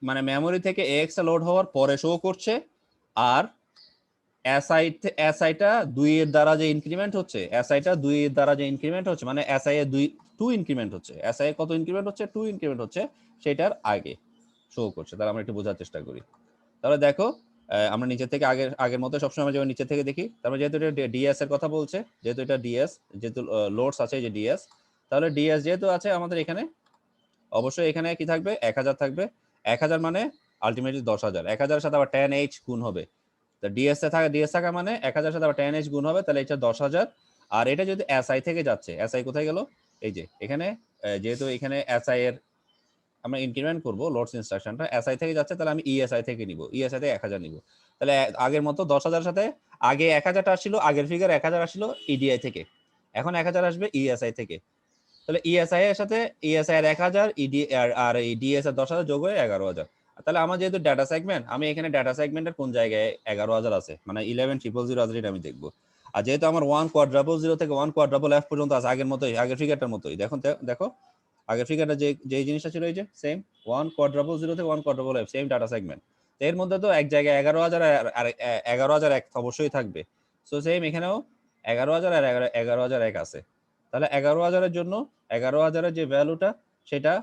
মানে মেমোরি থেকে AX টা লোড হওয়ার পরে শো করছে, আর এসআইটা 2 এর দ্বারা যে ইনক্রিমেন্ট হচ্ছে, এসআইটা 2 এর দ্বারা যে ইনক্রিমেন্ট হচ্ছে মানে এসআই এর 2 ইনক্রিমেন্ট হচ্ছে, এসআই কত ইনক্রিমেন্ট হচ্ছে, 2 ইনক্রিমেন্ট হচ্ছে, সেটার আগে শো করছে। তাহলে আমরা একটু বোঝার চেষ্টা করি। তাহলে দেখো আমরা নিচে থেকে আগের মতো সবসময় যেমন নিচে থেকে দেখি, তারপরে যেহেতু এটা ডিএস এর কথা বলছে, যেহেতু এটা ডিএস, যেহেতু লোডস আছে যে ডিএস, তাহলে ডিএস যেহেতু আছে আমাদের এখানে, অবশ্যই এখানে কি থাকবে, 1000 থাকবে। 1000 মানে আলটিমেটলি 10,000, 1000 এর সাথে আবার 10h গুণ হবে, তো ডিএস থাকা মানে 1000 এর সাথে আবার 10h গুণ হবে, তাহলে এটা 10,000। আর এটা যদি এসআই থেকে যাচ্ছে, এসআই কোথায় গেল, এই যে এখানে, যেহেতু এখানে এসআই এর আমরা ইনক্রিমেন্ট করব লোডস ইনস্ট্রাকশনটা, এসআই থেকে যাচ্ছে, তাহলে আমি ইএসআই থেকে নিব, ইএসআই থেকে 1000 নিব। তাহলে আগের মতো 10,000 সাথে আগে 1000টা আসছিল, আগের ফিগার 1000 আসছিল ইডিআই থেকে, এখন 1000 আসবে ইএসআই থেকে। তাহলে ইএসআই এর সাথে ইএসআই এর 1000 ইডি আর এই ডিএস এর 10,000 যোগ হয়ে 11,000। তাহলে আমার যেহেতু ডাটা সেগমেন্ট, আমি এখানে ডাটা সেগমেন্টের কোন জায়গায় 11,000 আছে, মানে 11,000 আছে, এটা আমি দেখবো। আর যেহেতু আমার 1,000 থেকে 1,000F পর্যন্ত আছে, আগের মতোই, আগের ফিগারটার মতোই। দেখো আগের ফিগারটা যে জিনিসটা ছিল, এই যে সেম 1,000 থেকে 1,000F, সেম ডাটা সেগমেন্ট। এর মধ্যে তো এক জায়গায় 11,000 আর 11,001 অবশ্যই থাকবে। সো সেম এখানেও 11,000 আর 11,001 আছে। তাহলে 11,000 এর জন্য 11,000 এর যে ভ্যালুটা সেটা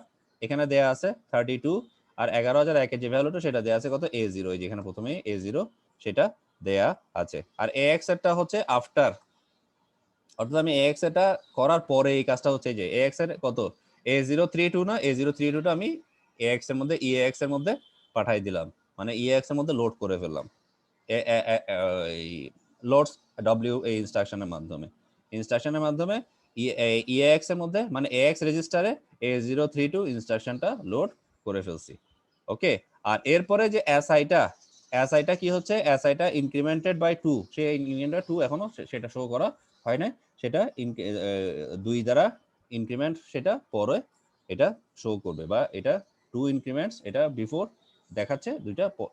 এখানে দেয়া আছে 32, আর 11,001 এর যে ভ্যালুটা সেটা দেয়া আছে কত, A0, এই যে এখানে প্রথমেই A0 সেটা দেয়া আছে। আর AX এরটা হচ্ছে আফটার, অর্থাৎ আমি AX এটা করার পরে এই কাজটা হচ্ছে, যে AX এর কত, A032 না, A032টা আমি AX এর মধ্যে EAX এর মধ্যে পাঠাই দিলাম, মানে EAX এর মধ্যে লোড করে ফেললাম লোডস ডব্লিউ এই ইনস্ট্রাকশনের মাধ্যমে EAX এর মধ্যে, মানে AX রেজিস্টারে A032 ইনস্ট্রাকশনটা লোড করে ফেলছি। ওকে, আর এরপরে যে এসআইটা কি হচ্ছে, এসআইটা ইনক্রিমেন্টেড বাই 2, সেই ইনক্রিমেন্টেড 2 এখনো সেটা শো করা হয় না, সেটা 2 দ্বারা ইনক্রিমেন্ট, সেটা পরে এটা শো করবে, বা এটা 2 ইনক্রিমেন্টস, এটা বিফোর দেখাচ্ছে,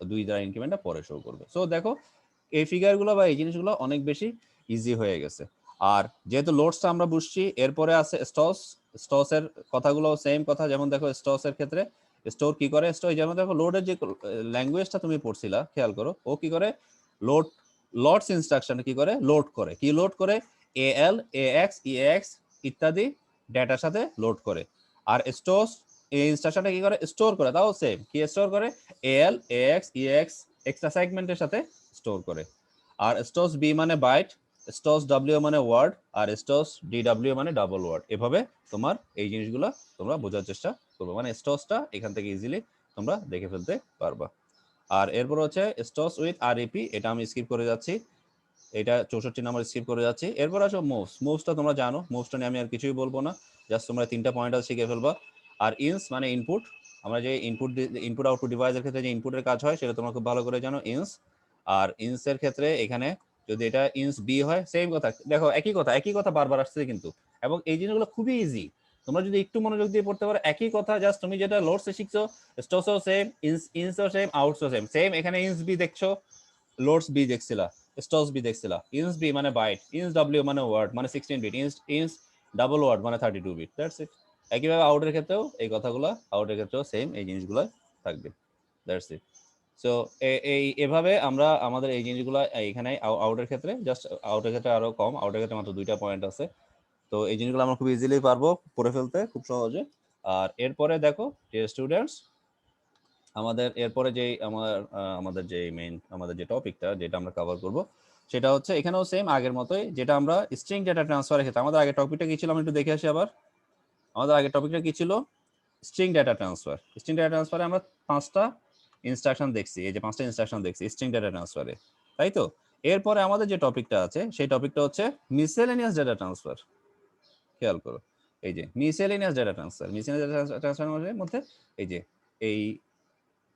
2 দ্বারা ইনক্রিমেন্টটা পরে শো করবে। সো দেখো এই ফিগারগুলো বা এই জিনিসগুলো অনেক বেশি ইজি হয়ে গেছে। আর যেহেতু লোডসটা আমরা বুঝছি, এরপরে আছে স্টসের কথাগুলো সেম কথা। যেমন দেখো স্টসের ক্ষেত্রে স্টোর কি করে, স্টোর যেমন দেখো লোডের যে ল্যাঙ্গুয়েজটা তুমি পড়ছিলা, খেয়াল করো ও কি করে, লোডস ইনস্ট্রাকশন কি করে, লোড করে AL AX EX ইত্যাদি ডেটার সাথে লোড করে। আর স্টোরস এই ইনস্ট্রাকশনটা কি করে, স্টোর করে, তাও সেম, কি স্টোর করে, AL AX EX এক্সট্রা সেগমেন্টের সাথে স্টোর করে। আর স্টোরস বি মানে বাইট, স্টোরস ডব্লিউ মানে ওয়ার্ড, আর স্টোরস ডিডব্লিউ মানে ডাবল ওয়ার্ড। এভাবে তোমার এই জিনিসগুলো তোমরা বোঝার চেষ্টা করবে, মানে স্টোরসটা এখান থেকে ইজিলি তোমরা দেখে ফেলতে পারবা। আর এরপর হচ্ছে স্টোরস উইথ আরইপি, এটা আমি স্কিপ করে যাচ্ছি, এটা 64 নাম্বার স্কিপ করে যাচ্ছি। এরপর আসো মুভসটা তোমরা জানো, মুভসটা নিয়ে আমি আর কিছুই বলবো না, জাস্ট তোমরা 3টা পয়েন্ট শিখে ফেলবা। আর ইনস মানে ইনপুট, আমরা যে ইনপুট আউটপুট ডিভাইসের ক্ষেত্রে যে ইনপুটের কাজ হয় সেটা তোমরা খুব ভালো করে জানো, ইনস। আর ইনস এর ক্ষেত্রে এখানে যদি এটা ইঞ্চ বি হয় সেম কথা, দেখো একই কথা বারবার আসছে কিন্তু, এবং এই জিনিসগুলো খুবই ইজি, তোমরা যদি একটু মনোযোগ দিয়ে পড়তে পারো একই কথা, জাস্ট তুমি যেটা লোডসে শিখছো, স্টোসও সেম, ইঞ্চও সেম, আউটসও সেম, সেম এখানে ইঞ্চ বি দেখছো, লোডস বি দেখছিলা, স্টোস বি দেখছিলা, ইঞ্চ বি মানে বাইট, ইঞ্চ ডব্লিউ মানে ওয়ার্ড মানে 16 বিট, ইঞ্চ ডাবল ওয়ার্ড মানে 32 বিট, দ্যাটস ইট। একইভাবে আউটের ক্ষেত্রেও এই কথাগুলো, আউটের ক্ষেত্রেও সেম এই জিনিসগুলো থাকবে, দ্যাটস ইট। সো এই এভাবে আমরা আমাদের এই জিনিসগুলো এখানে আউটের ক্ষেত্রে, জাস্ট আউটের ক্ষেত্রে আরো কম, আউটের ক্ষেত্রে মাত্র 2টা পয়েন্ট আছে, তো এই জিনিসগুলো আমরা খুব ইজিলি পারবো পড়ে ফেলতে, খুব সহজে। আর এরপরে দেখো যে স্টুডেন্টস, আমাদের এরপরে যে আমাদের যে মেইন আমাদের যে টপিকটা যেটা আমরা কভার করব সেটা হচ্ছে এখানেও সেম আগের মতোই, যেটা আমরা স্ট্রিং ডেটা ট্রান্সফারের ক্ষেত্রে, আমাদের আগের টপিকটা কি ছিল আমি একটু দেখে আসি আবার। আমাদের আগের টপিকটা কি ছিল? String data transfer. String data ট্রান্সফারে আমরা 5টা ইনস্ট্রাকশন দেখছি, এই যে 5টা ইনস্ট্রাকশন দেখছি স্ট্রিং ডেটা ট্রান্সফারে, তাই তো? এরপরে আমাদের যে টপিকটা আছে সেই টপিকটা হচ্ছে মিসেলেনিয়াস ডেটা ট্রান্সফার। খেয়াল করো, এই যে miscellaneous data transfer, miscellaneous data ট্রান্সফারের মধ্যে এই যে এই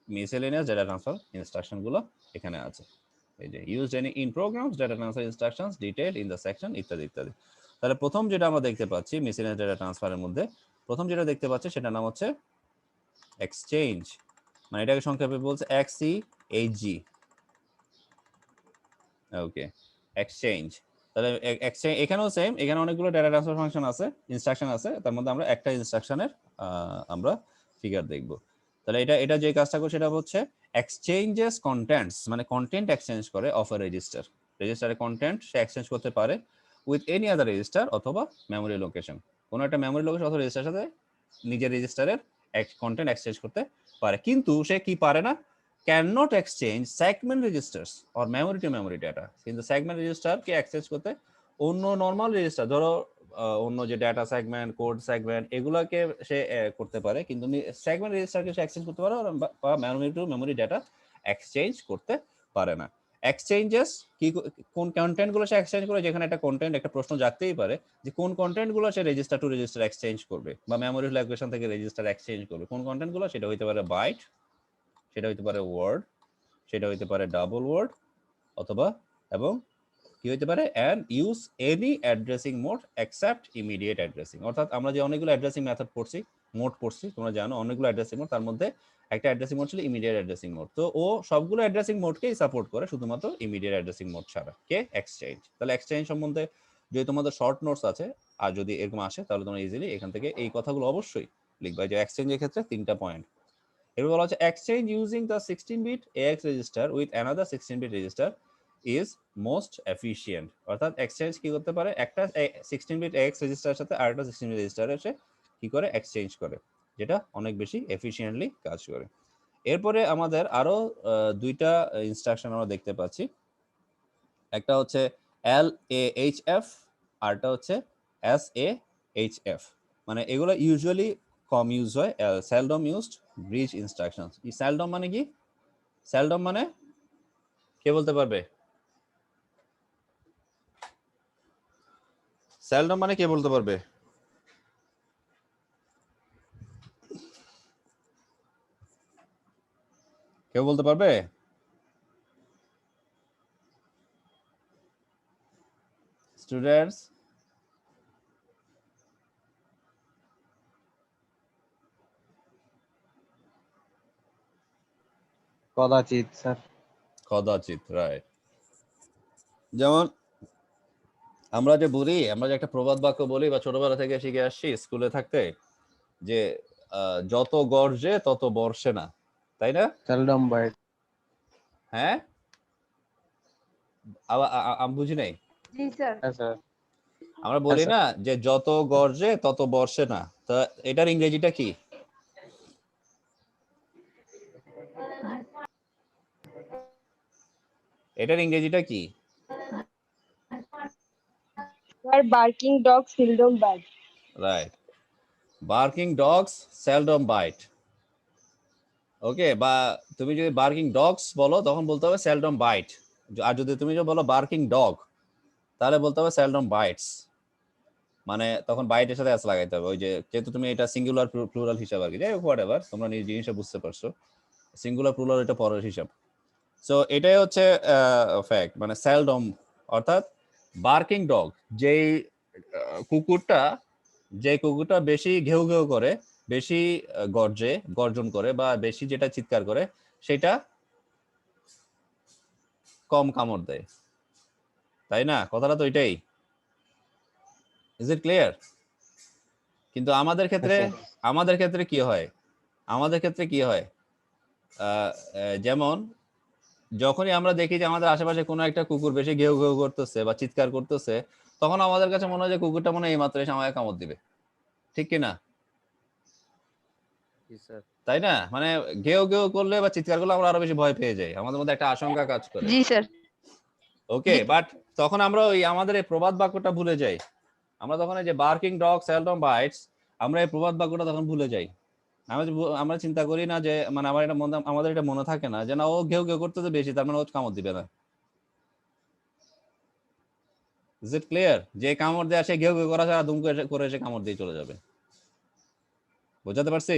মিসেলেনিয়াস ডেটা ট্রান্সফার ইনস্ট্রাকশন গুলো এখানে আছে, এই যে used in programs data transfer instructions detailed in the section ইত্যাদি ইত্যাদি। তাহলে প্রথম যেটা আমরা দেখতে পাচ্ছি মিসেলেনিয়াস ডেটা ট্রান্সফারের মধ্যে, প্রথম যেটা দেখতে পাচ্ছি সেটার নাম হচ্ছে এক্সচেঞ্জ, মানে এটাকে সংক্ষেপে বলছে এক্সইএইচজি। ওকে, এক্সচেঞ্জ। তাহলে এক্সচেঞ্জ এখানেও সেম, এখানে অনেকগুলো ডেটা ট্রান্সফার ফাংশন আছে, ইনস্ট্রাকশন আছে, তার মধ্যে আমরা একটা ইনস্ট্রাকশনের আমরা ফিগার দেখব। তাহলে এটা যে কাজটা করে সেটা হচ্ছে এক্সচেঞ্জেস কন্টেন্টস, মানে কন্টেন্ট এক্সচেঞ্জ করে অফ এ রেজিস্টার, রেজিস্টারে কন্টেন্ট সে এক্সচেঞ্জ করতে পারে উইথ এনি আদার রেজিস্টার অথবা মেমোরি লোকেশন, কোনো একটা মেমোরি লোকেশন অথবা রেজিস্টারের সাথে নিজের রেজিস্টারের কন্টেন্ট এক্সচেঞ্জ করতে পারে, কিন্তু সে কি পারে না, cannot exchange segment registers or memory to memory data, কিন্তু সেগমেন্ট রেজিস্টার কে অ্যাক্সেস করতে অন্য নরমাল রেজিস্টার, ধরো অন্য যে ডেটা সেগমেন্ট, কোড সেগমেন্ট, এগুলাকে সে করতে পারে, কিন্তু সেগমেন্ট রেজিস্টারকে সে অ্যাক্সেস করতে পারে বা memory two memory data exchange করতে পারে না। এক্সচেঞ্জেস কি, কোন কন্টেন্ট গুলো সে এক্সচেঞ্জ করে, যেখানে একটা কন্টেন্ট, একটা প্রশ্ন জাগতেই পারে যে কোন কন্টেন্ট গুলো সে রেজিস্টার টু রেজিস্টার এক্সচেঞ্জ করবে বা মেমোরি লোকেশন থেকে রেজিস্টার এক্সচেঞ্জ করবে, কোন কন্টেন্ট গুলো, সেটা হইতে পারে বাইট, সেটা হইতে পারে ওয়ার্ড, সেটা হইতে পারে ডাবল ওয়ার্ড, অথবা এবং কি হইতে পারে and use any addressing mode except immediate addressing, অর্থাৎ আমরা যে অনেকগুলো অ্যাড্রেসিং মেথড পড়ছি, মোড পড়ছি, তোমরা জানো অনেকগুলো অ্যাড্রেসিং মোড, তার মধ্যে একটা অ্যাড্রেসিং মোড ছিল ইমিডিয়েট অ্যাড্রেসিং মোড, তো ও সবগুলো অ্যাড্রেসিং মোডকেই সাপোর্ট করে, শুধুমাত্র ইমিডিয়েট অ্যাড্রেসিং মোড ছাড়া, কে এক্সচেঞ্জ। তাহলে এক্সচেঞ্জ সম্বন্ধে যদি তোমাদের শর্ট নোটস আছে আর যদি এরকম আসে তাহলে তোমরা ইজিলি এখান থেকে এই কথাগুলো অবশ্যই লিখবা, যে এক্সচেঞ্জের ক্ষেত্রে 3টা পয়েন্ট। এবার বলা হচ্ছে exchange using the 16-bit AX register with another 16-bit register is most efficient, অর্থাৎ এক্সচেঞ্জ কি করতে পারে, একটা 16-bit AX রেজিস্টারের সাথে আরেকটা 16-bit রেজিস্টারে সে কি করে এক্সচেঞ্জ করে, যেটা অনেক বেশি এফিশিয়েন্টলি কাজ করে। এরপরে আমাদের আরো 2টা ইনস্ট্রাকশন আমরা দেখতে পাচ্ছি, একটা হচ্ছে LAHF, আরটা হচ্ছে SAHF, মানে এগুলো ইউজুয়ালি কম ইউজ হয়, সেলডম ইউজড ব্রিজ ইনস্ট্রাকশনস। এই সেলডম মানে কি? সেলডম মানে কে বলতে পারবে? সেলডম মানে কে বলতে পারবে? কেউ বলতে পারবে? স্টুডেন্টস, কদাচিৎ স্যার। কদাচিৎ, রাইট। যেমন আমরা যে বলি, আমরা যে একটা প্রবাদ বাক্য বলি বা ছোটবেলা থেকে শিখে আসছি স্কুলে থাকতে, যে যত গর্জে তত বর্ষে না, তাই না? Seldom byte. হ্যাঁ, আমি বুঝি নাই। জি স্যার। হ্যাঁ স্যার। আমরা বলি স্যার। না যে যত গর্জে তত বর্ষে না, তা এটার ইংরেজিটা কি? এটার ইংরেজিটা কি? Sir barking dog seldom bite. Right, barking dogs seldom bite. Okay, বা তুমি যদি বার্কিং ডগস বলো তখন বলতে হবে সেলডম বাইট, আর যদি তুমি বলো বার্কিং ডগ তাহলে বলতে হবে সেলডম বাইটস, মানে তখন বাইটের সাথে এস লাগাইতে হবে, ওই যে যেহেতু তুমি এটা সিঙ্গুলার প্লুরাল হিসাব আর কি, যাই হোক হোয়াটএভার, তোমরা নিজ জিনিসটা বুঝতে পারছো, সিঙ্গুলার প্লুরাল এটা পরের হিসাব। সো এটাই হচ্ছে ফ্যাক্ট, মানে সেলডম অর্থাৎ বার্কিং ডগ যেই কুকুরটা বেশি ঘেউ ঘেউ করে, বেশি গর্জন করে বা বেশি যেটা চিৎকার করে সেটা কম কামড় দেয়, তাই না? কথাটা তো এটাই। Is it clear? কিন্তু আমাদের ক্ষেত্রে কি হয়, যেমন যখনই আমরা দেখি যে আমাদের আশেপাশে কোনো একটা কুকুর বেশি ঘেউ ঘেউ করতেছে বা চিৎকার করতেছে, তখন আমাদের কাছে মনে হয় যে কুকুরটা মনে হয় এইমাত্র এসে আমাকে কামড় দিবে, ঠিক কি না? তাই না? মানে ঘেউ ঘেউ করলে বা চিৎকার করলে আমরা আরো বেশি ভয় পেয়ে যাই, আমাদের মধ্যে একটা আশঙ্কা কাজ করে। জি স্যার। ওকে, বাট তখন আমরা ওই আমাদের এই প্রবাদ বাক্যটা ভুলে যাই। আমরা তখন এই যে বার্কিং ডগ সেলডম বাইটস, আমরা এই প্রবাদ বাক্যটা তখন ভুলে যাই। আমরা চিন্তা করি না যে মানে আমাদের এটা মনে থাকে না যে না ও ঘেউ ঘেউ করতে বেশি, তার মানে ও কামড় দিবে না। Is it clear? যে কামড় দেয় সে ঘেউ ঘেউ করা ছাড়া দুম করে এসে কামড় দিয়ে চলে যাবে। বোঝাতে পারছি?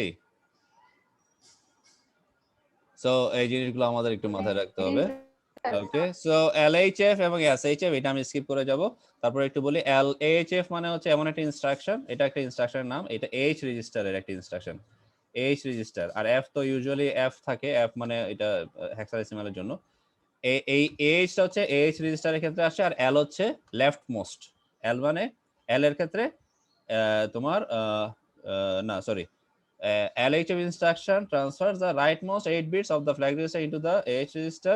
সো এই জিনিসগুলো আমাদের একটু মাথায় রাখতে হবে। ওকে, সো এলএইচএফ এবং এসএইচএফ এটা আমি স্কিপ করে যাব। তারপর একটু বলি এলএইচএফ মানে হচ্ছে এমন একটা ইনস্ট্রাকশন, এটা একটা ইনস্ট্রাকশনের নাম, এটা এইচ রেজিস্টারের একটা ইনস্ট্রাকশন, এইচ রেজিস্টার। আর এফ তো ইউজুয়ালি এফ থাকে, এফ মানে এটা হেক্সাডেসিমালের জন্য। এই এইচটা হচ্ছে এইচ রেজিস্টারের ক্ষেত্রে আসে, আর এল হচ্ছে লেফট মোস্ট। এল মানে এল এর ক্ষেত্রে তোমার না sorry, LHF instruction transfers the rightmost 8 bits of the flag register into the H register.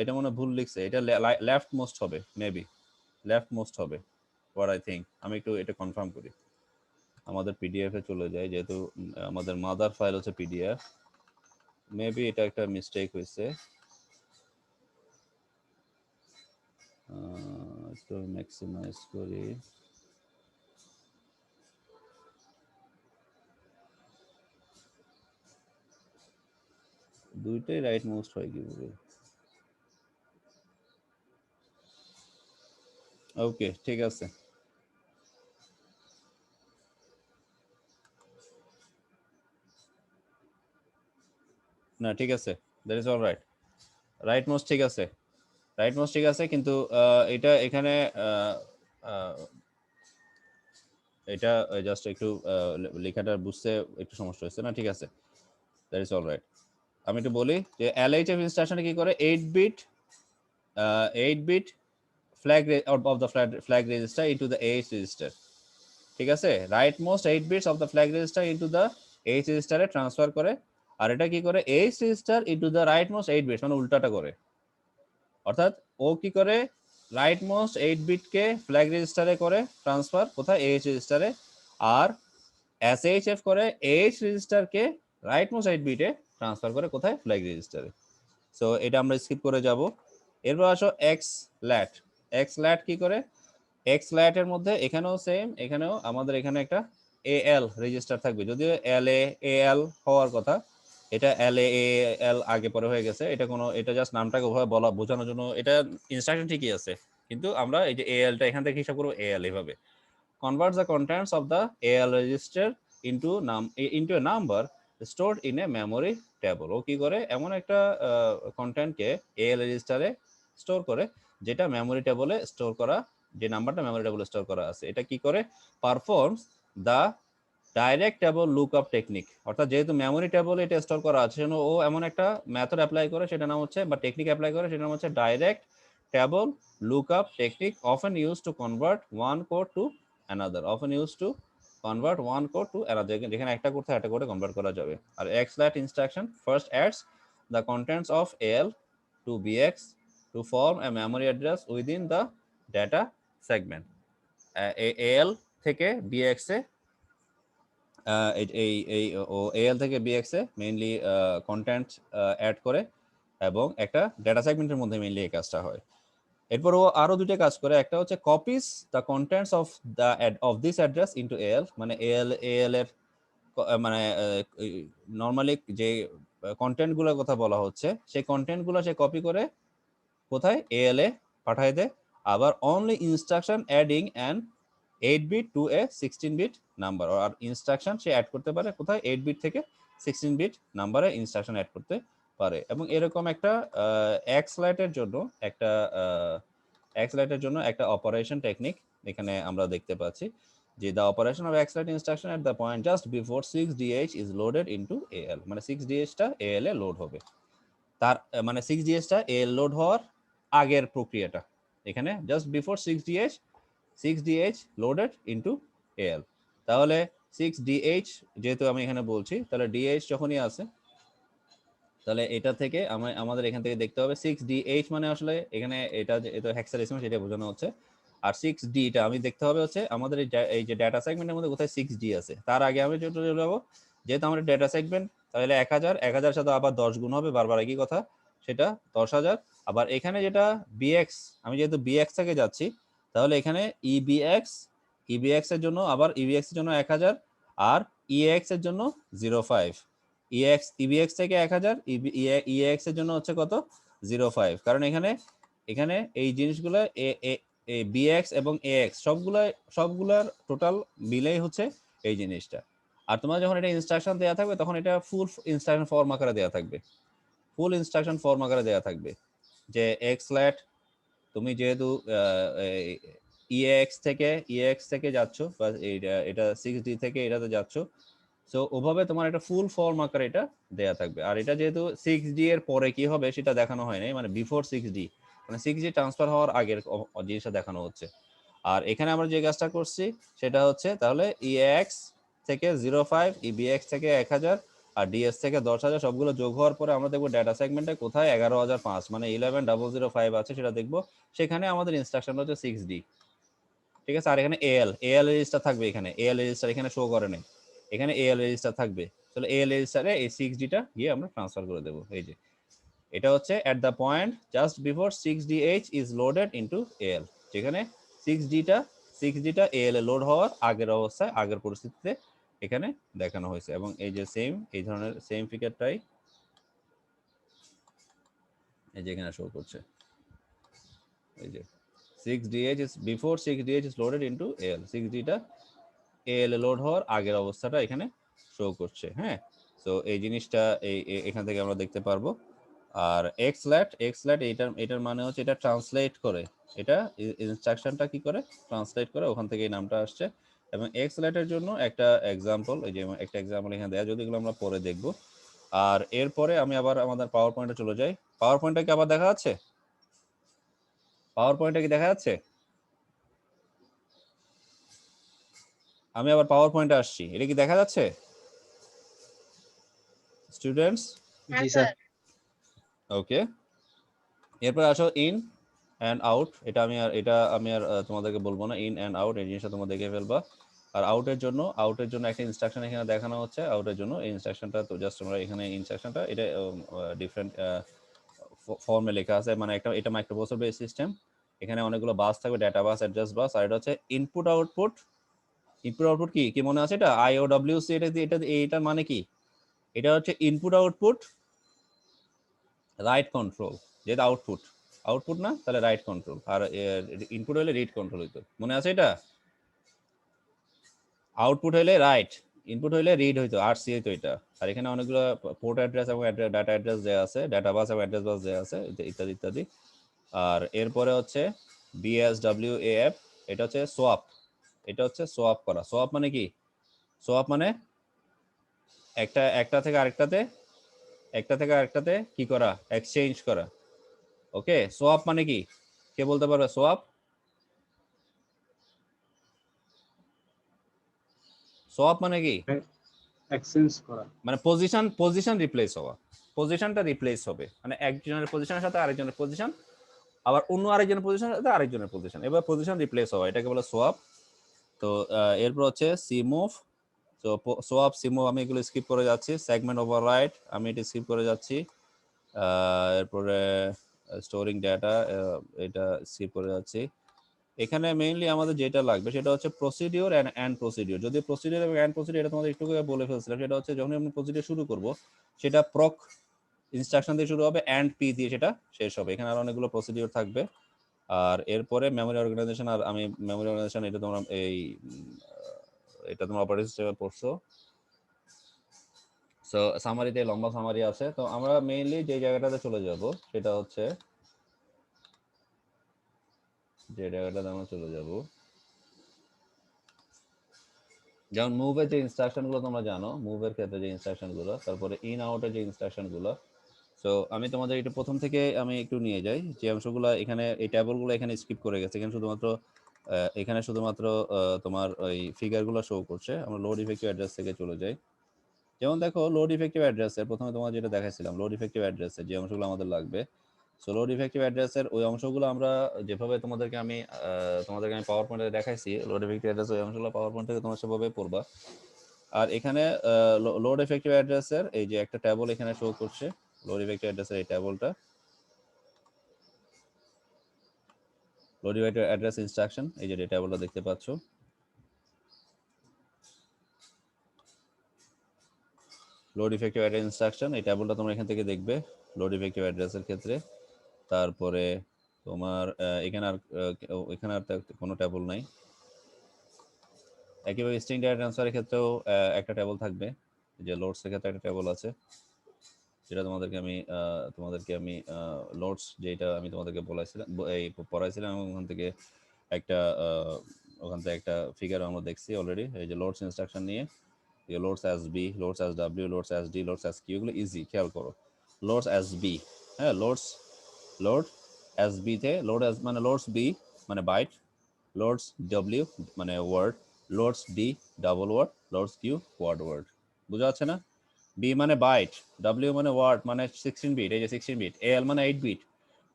এটা মনে ভুল লিখছে, এটা লেফট মোস্ট হবে, মেবি লেফট মোস্ট হবে what I think। আমি একটু এটা কনফার্ম করি। আমাদের পিডিএফ এ চলে যায়, যেহেতু আমাদের মাদার ফাইল হচ্ছে পিডিএফ, মেবি এটা একটা মিস্টেক হয়েছে। একটু ম্যাক্সিমাইজ করি। দুইটাই রাইট মোস্ট হয় কিভাবে? ওকে, ঠিক আছে। না ঠিক আছে, that is all right, right most ঠিক আছে, রাইট মোস্ট ঠিক আছে। কিন্তু এটা এখানে এটা জাস্ট একটু লেখাটা বুঝতে একটু সমস্যা হচ্ছে না, ঠিক আছে, দ্যাট ইজ অল রাইট। আমি একটু বলি যে এলএইচএফ ইনস্ট্রাকশনে কি করে, 8 bit flag of the flag register into the H register, ঠিক আছে, right most 8 bits of the flag register into the H রেজিস্টারে ট্রান্সফার করে। আর এটা কি করে, H register into the right most 8 bits, মানে উল্টাটা করে। অর্থাৎ ও কি করে, রাইট মোস্ট 8 বিটকে ফ্ল্যাগ রেজিস্টারে করে ট্রান্সফার, কোথায়, এইচ রেজিস্টারে। আর এসএইচএফ করে এইচ রেজিস্টারকে রাইট মোস্ট 8 বিটে ট্রান্সফার করে, কোথায়, ফ্ল্যাগ রেজিস্টারে। সো এটা আমরা স্কিপ করে যাব। এরপর আসো এক্স ল্যাট। এক্স ল্যাট কি করে, এক্স ল্যাট এর মধ্যে এখানেও সেম, এখানেও আমাদের এখানে একটা এএল রেজিস্টার থাকবে, যদিও এল এ এএল হওয়ার কথা, এটা এল এ এল আগে পরে হয়ে গেছে। এটা কোনো, এটা জাস্ট নামটাকে ওভাবে বলা বোঝানোর জন্য, এটা ইনস্ট্রাকশন ঠিকই আছে, কিন্তু আমরা এই যে এএলটা এখান থেকে হিসাব করবো এএল এভাবে। Converts the contents of the AL register into a number stored in a memory table. ও কি করে, এমন একটা কন্টেন্টকে AL রেজিস্টারে স্টোর করে যেটা মেমোরি টেবলে স্টোর করা, যে নাম্বারটা মেমোরি টেবলে স্টোর করা আছে। এটা কি করে, performs the direct table lookup technique. অর্থাৎ যেহেতু মেমোরি টেবলে এটা স্টোর করা আছে, সেজন্য ও এমন একটা মেথড অ্যাপ্লাই করে, সেটা নাম হচ্ছে, বা টেকনিক অ্যাপ্লাই করে, সেটা নাম হচ্ছে direct table lookup technique, often used to convert one code to another, often used to convert one code to another, যেখানে একটা কোড থেকে একটা কোডে কনভার্ট করা যাবে। আর xlat instruction first adds the contents of AL to BX to form a memory address within the data segment। AL থেকে BX এ AL থেকে BX এ mainly content add করে, এবং একটা ডেটা সেগমেন্টের মধ্যে মেইনলি এই কাজটা হয়। এরপর ও আরো দুটো কাজ করে, একটা হচ্ছে copies the contents of this address into AL, মানে AL এর মানে নরমালি যে কন্টেন্টগুলোর কথা বলা হচ্ছে, সেই কন্টেন্টগুলো সে কপি করে কোথায়, AL এ পাঠায় দেয়। আবার only instruction adding an 8 bit to a 16 bit number, আর ইনস্ট্রাকশন সে অ্যাড করতে পারে কোথায়, 8 বিট থেকে 16 বিট নাম্বারে ইনস্ট্রাকশন অ্যাড করতে পারে। এবং এরকম একটা এক্সল্যাটের জন্য একটা এক্সেলারেটের জন্য একটা অপারেশন টেকনিক এখানে আমরা দেখতে পাচ্ছি যে the operation of accelerate instruction at the point just before 6DH is loaded into AL, মানে 6DH টা AL এ লোড হবে। তার মানে 6DH টা AL লোড হওয়ার আগের প্রক্রিয়াটা এখানে just before 6DH loaded into AL। তাহলে 6DH যেহেতু আমি এখানে বলছি, তাহলে DH যখনই আসে তাহলে এটা থেকে আমাদের এখান থেকে দেখতে হবে 6DH মানে আসলে এখানে এটা হেক্সাডেসিমাল সেটা বোঝানো হচ্ছে। আর 6D টা আমি দেখতে হবে হচ্ছে আমাদের এই যে ডাটা সেগমেন্টের মধ্যে কোথায় 6D আছে। তার আগে আমি যেটা চলে যাবো, যেহেতু আমাদের ডাটা সেগমেন্ট তাহলে 1000 সাথে আবার 10 গুণ হবে, বারবার একই কথা, সেটা 10,000। আবার এখানে যেটা BX, আমি যেহেতু BX থেকে যাচ্ছি তাহলে এখানে EBX এর জন্য আবার EBX এর জন্য 1000 আর EX এর জন্য 05। EBX থেকে 1000, EX এর জন্য হচ্ছে কত 05, কারণ এখানে এই জিনিসগুলো BX এবং AX সবগুলার টোটাল মিলেই হচ্ছে এই জিনিসটা। আর তোমার যখন এটা ইনস্ট্রাকশন দেওয়া থাকবে তখন এটা ফুল ইনস্ট্রাকশন ফর্ম আকারে দেওয়া থাকবে, যে xlat তুমি যেহেতু EX থেকে যাচ্ছ বা এটা 6D থেকে এটাতে যাচ্ছ, সো ওভাবে তোমার একটা ফুল ফর্ম আকারে এটা দেয়া থাকবে। আর এটা যেহেতু 6D এর পরে কি হবে সেটা দেখানো হয় নাই, মানে বিফোর 6D, মানে 6D ট্রান্সফার হওয়ার আগের জিনিসটা দেখানো হচ্ছে। আর এখানে আমরা যে কাজটা করছি সেটা হচ্ছে তাহলে EX থেকে 05, EBX থেকে 1000 আর DS থেকে 10,000 সবগুলো যোগ হওয়ার পরে আমরা দেখবো ডাটা সেগমেন্টে কোথায় 11,005 মানে 11,005 আছে সেটা দেখবো। সেখানে আমাদের ইনস্ট্রাকশন হচ্ছে 6D, ঠিক আছে। আর এখানে AL রেজিস্টার থাকবে, এখানে AL রেজিস্টার এখানে শো করে নাই, এখানে AL রেজিস্টার থাকবে। তাহলে AL রেজিস্টারে এই 6D টা গিয়ে আমরা ট্রান্সফার করে দেবো। এই যে এটা হচ্ছে at the point just before 6DH is loaded into AL, যেখানে 6D টা AL এ লোড হওয়ার আগের অবস্থায় আগের পরিস্থিতিতে এখানে দেখানো হয়েছে। এবং এই যে এই ধরনের সেম ফিগারটাই এই যে এখানে শো করছে, এই যে 6DH is before 6DH is loaded into AL, 6D টা AL এ লোড হওয়ার আগের অবস্থাটা এখানে শো করছে। হ্যাঁ, সো এই জিনিসটা এখান থেকে আমরা দেখতে পারবো। আর xlat এটার মানে হচ্ছে এটা ট্রান্সলেট করে, এটা ইনস্ট্রাকশনটা কি করে ট্রান্সলেট করে, ওখান থেকে এই নামটা আসছে। এবং xlat এর জন্য একটা এক্সাম্পল, এই যে একটা এক্সাম্পল এখানে দেয়া, যদি এগুলো আমরা পরে দেখবো। আর এরপরে আমি আবার আমাদের পাওয়ার পয়েন্টে চলে যাই। পাওয়ার পয়েন্টটা কি আবার দেখা যাচ্ছে? পাওয়ার পয়েন্টটা কি দেখা যাচ্ছে? আমি আবার পাওয়ার পয়েন্টে আসছি, এটা কি দেখা যাচ্ছে স্টুডেন্টস? জি স্যার। ওকে, এরপর আসো ইন অ্যান্ড আউট। এটা আমি আর তোমাদেরকে বলবো না, ইন অ্যান্ড আউট এই জিনিসটা তোমরা দেখে ফেলবা। আর আউটের জন্য একটা ইনস্ট্রাকশন এখানে দেখানো হচ্ছে। আউটের জন্য এই ইনস্ট্রাকশনটা তো জাস্ট আমরা এখানে ইনস্ট্রাকশনটা এটা ডিফারেন্ট ফর্মে লেখা আছে, মানে এটা মাইক্রোপ্রসেসর বেস সিস্টেম। এখানে অনেকগুলো বাস থাকবে, ডাটা বাস, অ্যাড্রেস বাস, আর এটা হচ্ছে ইনপুট আউটপুট কি মনে আছে? এটা IOWC, এটার মানে কি? এটা হচ্ছে ইনপুট আউটপুট রাইট কন্ট্রোল, যেটা আউটপুট না তাহলে রাইট কন্ট্রোল, আর ইনপুট হলে রিড কন্ট্রোল হইতো, মনে আছে? এটা আউটপুট হইলে রাইট, ইনপুট হইলে রিড হইতো, RC হইতো এটা। আর এখানে অনেকগুলো পোর্ট অ্যাড্রেস এবং ডাটা অ্যাড্রেস দেওয়া আছে, ডাটা বাস এবং অ্যাড্রেস বাস দেওয়া আছে, ইত্যাদি ইত্যাদি। আর এরপরে হচ্ছে BSWAF, এটা হচ্ছে সোয়াপ করা। সোয়াপ মানে কি? সোয়াপ মানে একটা থেকে আরেকটাতে কি করা? এক্সচেঞ্জ করা। ওকে, সোয়াপ মানে কি? কে বলতে পারবে সোয়াপ? সোয়াপ মানে কি? এক্সচেঞ্জ করা। মানে পজিশন রিপ্লেস হওয়া, পজিশনটা রিপ্লেস হবে, মানে একজনের পজিশনের সাথে আরেকজনের পজিশন, আবার অন্য আরেকজনের পজিশনের সাথে আরেকজনের পজিশন, এবার পজিশন রিপ্লেস হওয়া, এটাকে বলে সোয়াপ। তো এরপর হচ্ছে সিমুভ। তো সোয়াপ, সিমুভ আমি এগুলো স্কিপ করে যাচ্ছি। সেগমেন্ট ওভাররাইড আমি এটা স্কিপ করে যাচ্ছি। এরপরে স্টোরিং ডাটা, এটা স্কিপ করে যাচ্ছি। এখানে মেইনলি আমাদের যেটা লাগবে সেটা হচ্ছে প্রসিডিওর এন্ড প্রসিডিওর। যদি প্রসিডিওর এবং এন্ড প্রসিডিওর এটা তোমাদের একটু বলে ফেলছিলাম, সেটা হচ্ছে যখন আমি প্রসিডিওর শুরু করব সেটা প্রক ইনস্ট্রাকশন দিয়ে শুরু হবে, এন্ড পি দিয়ে সেটা শেষ হবে। এখানে আরো অনেকগুলো প্রসিডিওর থাকবে। আর এরপরে মেমোরি অর্গানাইজেশন, আর আমি মেমোরি অর্গানাইজেশন এটা তোমরা এটা তোমরা অপারেটিং সিস্টেমে পড়ছো। সো সামারিতে লম্বা সামারি আছে। তো আমরা মেইনলি যে জায়গাটাতে চলে যাব সেটা হচ্ছে যে জায়গাটাতে আমরা চলে যাব, যেমন মুভের যে ইনস্ট্রাকশন গুলো তোমরা জানো, মুভের ক্ষেত্রে যে ইনস্ট্রাকশন গুলো, তারপরে ইন আউটের যে ইনস্ট্রাকশন গুলো। সো আমি তোমাদের এটা প্রথম থেকে আমি একটু নিয়ে যাই, যে অংশগুলো এখানে এই ট্যাবলগুলো এখানে স্কিপ করে গেছে, এখানে শুধুমাত্র তোমার ওই ফিগারগুলো শো করছে। আমরা লোড ইফেক্টিভ অ্যাড্রেস থেকে চলে যাই। যেমন দেখো লোড ইফেক্টিভ অ্যাড্রেসের প্রথমে তোমার যেটা দেখাইছিলাম, লোড ইফেক্টিভ অ্যাড্রেসের যে অংশগুলো আমাদের লাগবে, সো লোড ইফেক্টিভ অ্যাড্রেসের ওই অংশগুলো আমরা যেভাবে তোমাদেরকে আমি পাওয়ার পয়েন্টে দেখাইছি, লোড ইফেক্টিভ অ্যাড্রেস ওই অংশগুলো পাওয়ার পয়েন্ট থেকে তোমরা সেভাবে পড়বা। আর এখানে লোড ইফেক্টিভ অ্যাড্রেসের এই যে একটা ট্যাবল এখানে শো করছে, লোড ইফেক্টিভ অ্যাড্রেসের এই ট্যাবলটা, লোড ইফেক্টিভ অ্যাড্রেস ইনস্ট্রাকশন, এই যে ট্যাবলটা দেখতে পাচ্ছ। লোড ইফেক্টিভ অ্যাড্রেস ইনস্ট্রাকশন, এই ট্যাবলটা তোমরা এখান থেকে দেখবে লোড ইফেক্টিভ অ্যাড্রেসের ক্ষেত্রে। তারপরে তোমার এখানে আর কোনো ট্যাবল নাই। একইভাবে স্ট্রিং ডেটা ট্রান্সফারের ক্ষেত্রেও একটা ট্যাবল থাকবে, যে লোডসের ক্ষেত্রে একটা ট্যাবল আছে, যেটা তোমাদেরকে আমি লোডস যেটা আমি তোমাদেরকে পড়াইছিলাম, এবং ওখান থেকে একটা ফিগার আমরা দেখছি অলরেডি, এই যে লোডস ইনস্ট্রাকশন নিয়ে, loads S B, loads S W, loads S D, loads S Q, এগুলো ইজি, খেয়াল করো। লোডস এস বি, হ্যাঁ, লোড এস বিতে লোড এস মানে লোডস বি মানে বাইট, লোডস ডব্লিউ মানে word, loads D double word, loads Q quad word. বুঝা যাচ্ছে না? বি মানে বাইট, ডাব্লিউ মানে ওয়ার্ড মানে 16 বিট, এই যে 16 বিট, এল মানে 8 বিট,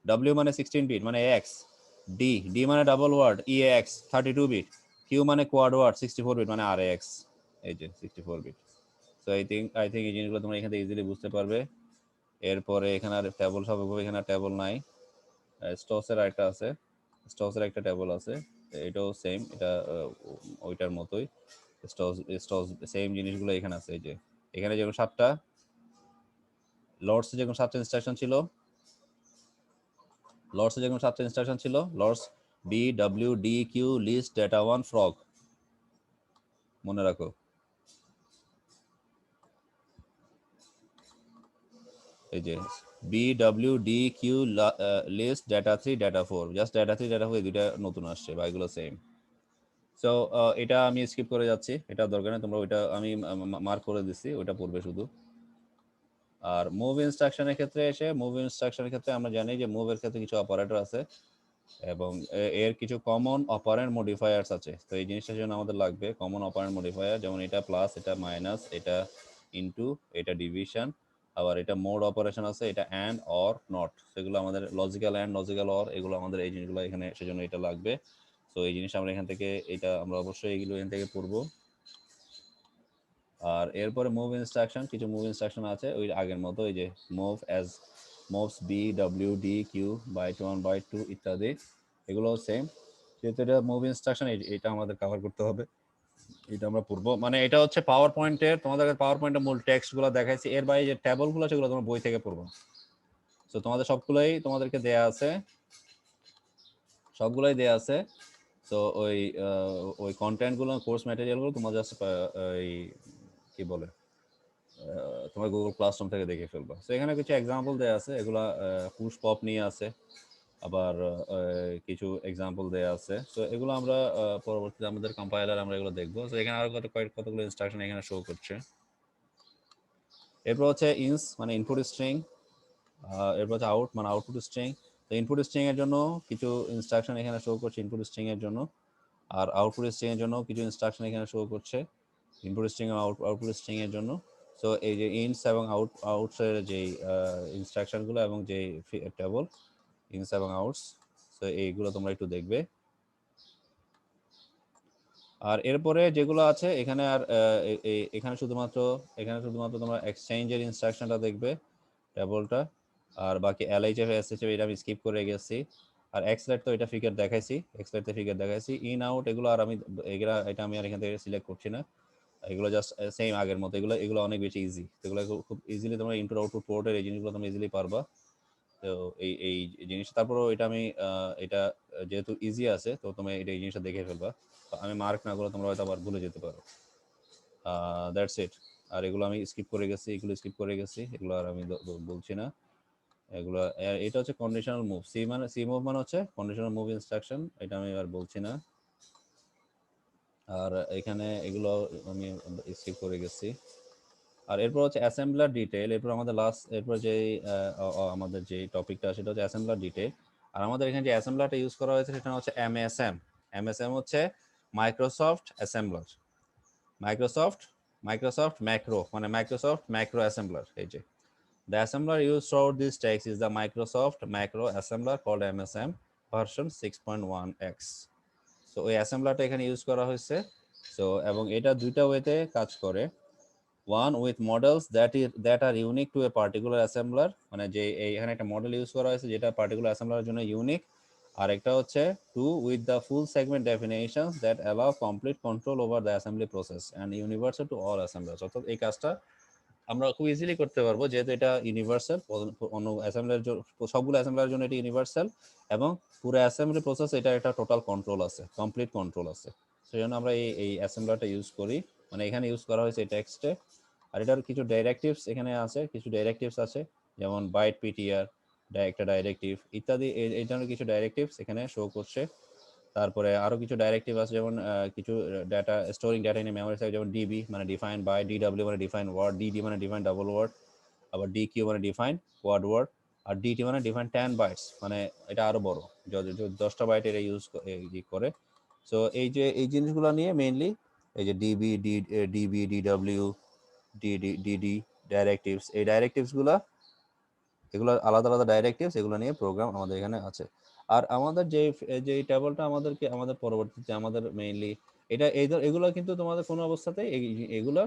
ডাব্লিউ মানে 16 বিট মানে এক্স, ডি মানে ডাবল ওয়ার্ড ই এক্স 32 বিট, কিউ মানে কোয়াড ওয়ার্ড 64 বিট মানে আর এক্স, এই যে 64 বিট। সো আই থিঙ্ক এই জিনিসগুলো তোমরা এখান থেকে ইজিলি বুঝতে পারবে। এরপরে এখানে আর ট্যাবল স্বাভাবিকভাবে এখানে ট্যাবল নাই। স্টসের একটা ট্যাবল আছে, এটাও সেম, এটা ওইটার মতোই। স্টস সেম জিনিসগুলো এখানে আছে। এই যে এখানে যেরকম 7টা লর্ডসে যেরকম 7টা ইনস্ট্রাকশন ছিল, loads B W D Q list data 1 ফ্রগ, মনে রাখো। এই যে B W D Q list data 3 data 4, just data 3 data 4 এই দুইটা নতুন আসছে, বা এগুলো সেম। সো এটা আমি স্কিপ করে যাচ্ছি, এটা দরকার নেই, তোমরা ওইটা আমি মার্ক করে দিচ্ছি, ওইটা পড়বে শুধু। আর মুভ ইনস্ট্রাকশনের ক্ষেত্রে আমরা জানি যে মুভের ক্ষেত্রে কিছু অপারেটর আছে, এবং এর কিছু কমন অপারেন্ট মডিফায়ার্স আছে। তো এই জিনিসটার জন্য আমাদের লাগবে কমন অপারেন্ট মডিফায়ার, যেমন এটা প্লাস, এটা মাইনাস, এটা ইনটু, এটা ডিভিশন, আবার এটা মোড অপারেশন আছে, এটা অ্যান্ড অর নট, সেগুলো আমাদের লজিক্যাল অ্যান্ড, লজিক্যাল অর, এগুলো আমাদের এই জিনিসগুলো এখানে, সেজন্য এটা লাগবে। তো এই জিনিস আমরা আমরা অবশ্যই এগুলো এখান থেকে পড়বো। আর এরপরে কিছু মুভ ইনস্ট্রাকশন আছে ওই আগের মতো, এই যে moves B W D Q byte 1 byte 2 ইত্যাদি, এগুলো সেম। যেহেতু এটা মুভ ইনস্ট্রাকশন, এটা আমাদের কভার করতে হবে, এটা আমরা পড়বো। মানে এটা হচ্ছে তোমাদের পাওয়ার পয়েন্টের মূল টেক্সট গুলো দেখাইছি, এর বাইরে যে ট্যাবল গুলো সেগুলো তোমরা বই থেকে পড়বো। তো তোমাদেরকে দেয়া আছে। তো ওই কন্টেন্ট গুলো, কোর্স ম্যাটেরিয়াল গুলো তোমার জাস্ট কি বলে তোমার গুগল ক্লাসরুম থেকে দেখে ফেলবা। তো এখানে কিছু এক্সাম্পল দেয়া আছে, এগুলা পুশ পপ নিয়ে আছে, আবার কিছু এক্সাম্পল দেয়া আছে। তো এগুলো আমরা পরবর্তীতে আমাদের কম্পাইলার আমরা এগুলো দেখবো। তো এখানে আরো কতগুলো ইনস্ট্রাকশন এখানে শো করছে। এরপর হচ্ছে ইনস মানে ইনপুট স্ট্রিং, এরপর হচ্ছে আউট মানে আউটপুট স্ট্রিং। তো ইনপুট স্ট্রিং এর জন্য কিছু ইনস্ট্রাকশন এখানে শো করছে ইনপুট স্ট্রিং এর জন্য, আর আউটপুট স্ট্রিং এর জন্য কিছু ইনস্ট্রাকশন এখানে শো করছে ইনপুট স্ট্রিং এবং আউটপুট স্ট্রিং এর জন্য। সো এই যে ইনস এবং আউটস এর যে ইনস্ট্রাকশনগুলো এবং যে টেবল ইনস এবং আউটস, তো এইগুলো তোমরা একটু দেখবে। আর এরপরে যেগুলো আছে এখানে এখানে শুধুমাত্র তোমরা এক্সচেঞ্জের ইনস্ট্রাকশনটা দেখবে, টেবলটা। আর বাকি এলএইচএফ এসএইচএফ এটা আমি স্কিপ করে গেছি। আর এক্সলেট তো এটা ফিগার দেখাইছি, ইন আউট এগুলো আর এটা আমি আর এখান থেকে সিলেক্ট করছি না, এগুলো জাস্ট সেম আগের মতো। এগুলো অনেক বেশি ইজি, এগুলো খুব ইজিলি তোমরা ইনপুট আউটপুট পোর্টের এই জিনিসগুলো তোমরা ইজিলি পারবা। তো এই জিনিস, তারপরেও এটা যেহেতু ইজি আছে, তো তুমি এই জিনিসটা দেখে ফেলবা। আমি মার্ক না করে তোমরা হয়তো আবার ভুলে যেতে পারো। That's it. আর এগুলো আমি স্কিপ করে গেছি, এগুলো আর আমি বলছি না। এগুলো এটা হচ্ছে কন্ডিশনাল মুভ। সি মুভ মানে হচ্ছে কন্ডিশনাল মুভ ইনস্ট্রাকশন, এটা আমি আর বলছি না। আর এখানে এগুলো আমি স্কিপ করে গেছি। আর এরপর হচ্ছে অ্যাসেম্বলার ডিটেইল। এরপর আমাদের এরপর যে আমাদের যে টপিকটা সেটা হচ্ছে অ্যাসেম্বলার ডিটেইল। আর আমাদের এখানে যে অ্যাসেম্বলারটা ইউজ করা হয়েছে সেটা হচ্ছে এমএসএম। এমএসএম হচ্ছে মাইক্রোসফট অ্যাসেম্বলার। মাইক্রোসফট ম্যাক্রো, মানে মাইক্রোসফট ম্যাক্রো অ্যাসেম্বলার। এই যে the assembler used throughout this text is the Microsoft Macro Assembler called MSM version 6.1x. So ওই অ্যাসেম্বলারটা এখানে ইউজ করা হয়েছে। সো এবং এটা দুইটা ওয়েতে কাজ করে। One with models that are unique to a particular assembler, মানে যে এখানে একটা মডেল ইউজ করা হয়েছে যেটা পার্টিকুলার অ্যাসেম্বলারের জন্য ইউনিক। আর একটা হচ্ছে two with the full segment definitions that allow complete control over the assembly process and universal to all assemblers. অর্থাৎ এই কাজটা আমরা খুব ইজিলি করতে পারবো যেহেতু এটা ইউনিভার্সাল। অন্য অ্যাসেম্বলির সবগুলো অ্যাসেম্বলির জন্য এটা ইউনিভার্সাল এবং পুরো অ্যাসেম্বলি প্রসেস এটা একটা টোটাল কন্ট্রোল আছে, কমপ্লিট কন্ট্রোল আছে। সেই জন্য আমরা এই অ্যাসেম্বলারটা ইউজ করি, মানে এখানে ইউজ করা হয়েছে এই টেক্সটে। আর এটার কিছু ডাইরেক্টিভস এখানে আছে, কিছু ডাইরেক্টিভস আছে যেমন বাইট পিটিআর একটা ডাইরেক্টিভ ইত্যাদি। এই ধরনের কিছু ডাইরেক্টিভস এখানে শো করছে। তারপরে আরো কিছু ডাইরেক্টিভ আছে যেমন কিছু data storing data in memory size, যেমন ডিবি মানে ডিফাইন বাই, ডিডব্লিউ মানে ডিফাইন ওয়ার্ড, ডিডি মানে ডিফাইন ডাবল ওয়ার্ড, আবার ডিকিউ মানে ডিফাইন কোয়াড ওয়ার্ড, আর ডিটি মানে ডিফাইন 10 বাইটস, মানে এটা আরো বড়, 10টা বাইট এটা ইউজ করে। সো এই জিনিসগুলো নিয়ে মেইনলি এই যে ডিবি ডিডব্লিউ ডিডি ডাইরেক্টিভস, এই ডাইরেক্টিভসগুলো এগুলো আলাদা আলাদা ডাইরেক্টিভস, এগুলো নিয়ে প্রোগ্রাম আমাদের এখানে আছে। আর আমাদের যে টেবলটা আমাদের পরবর্তীতে আমাদের মেইনলি এগুলো কিন্তু তোমাদের কোনো অবস্থাতেই এগুলো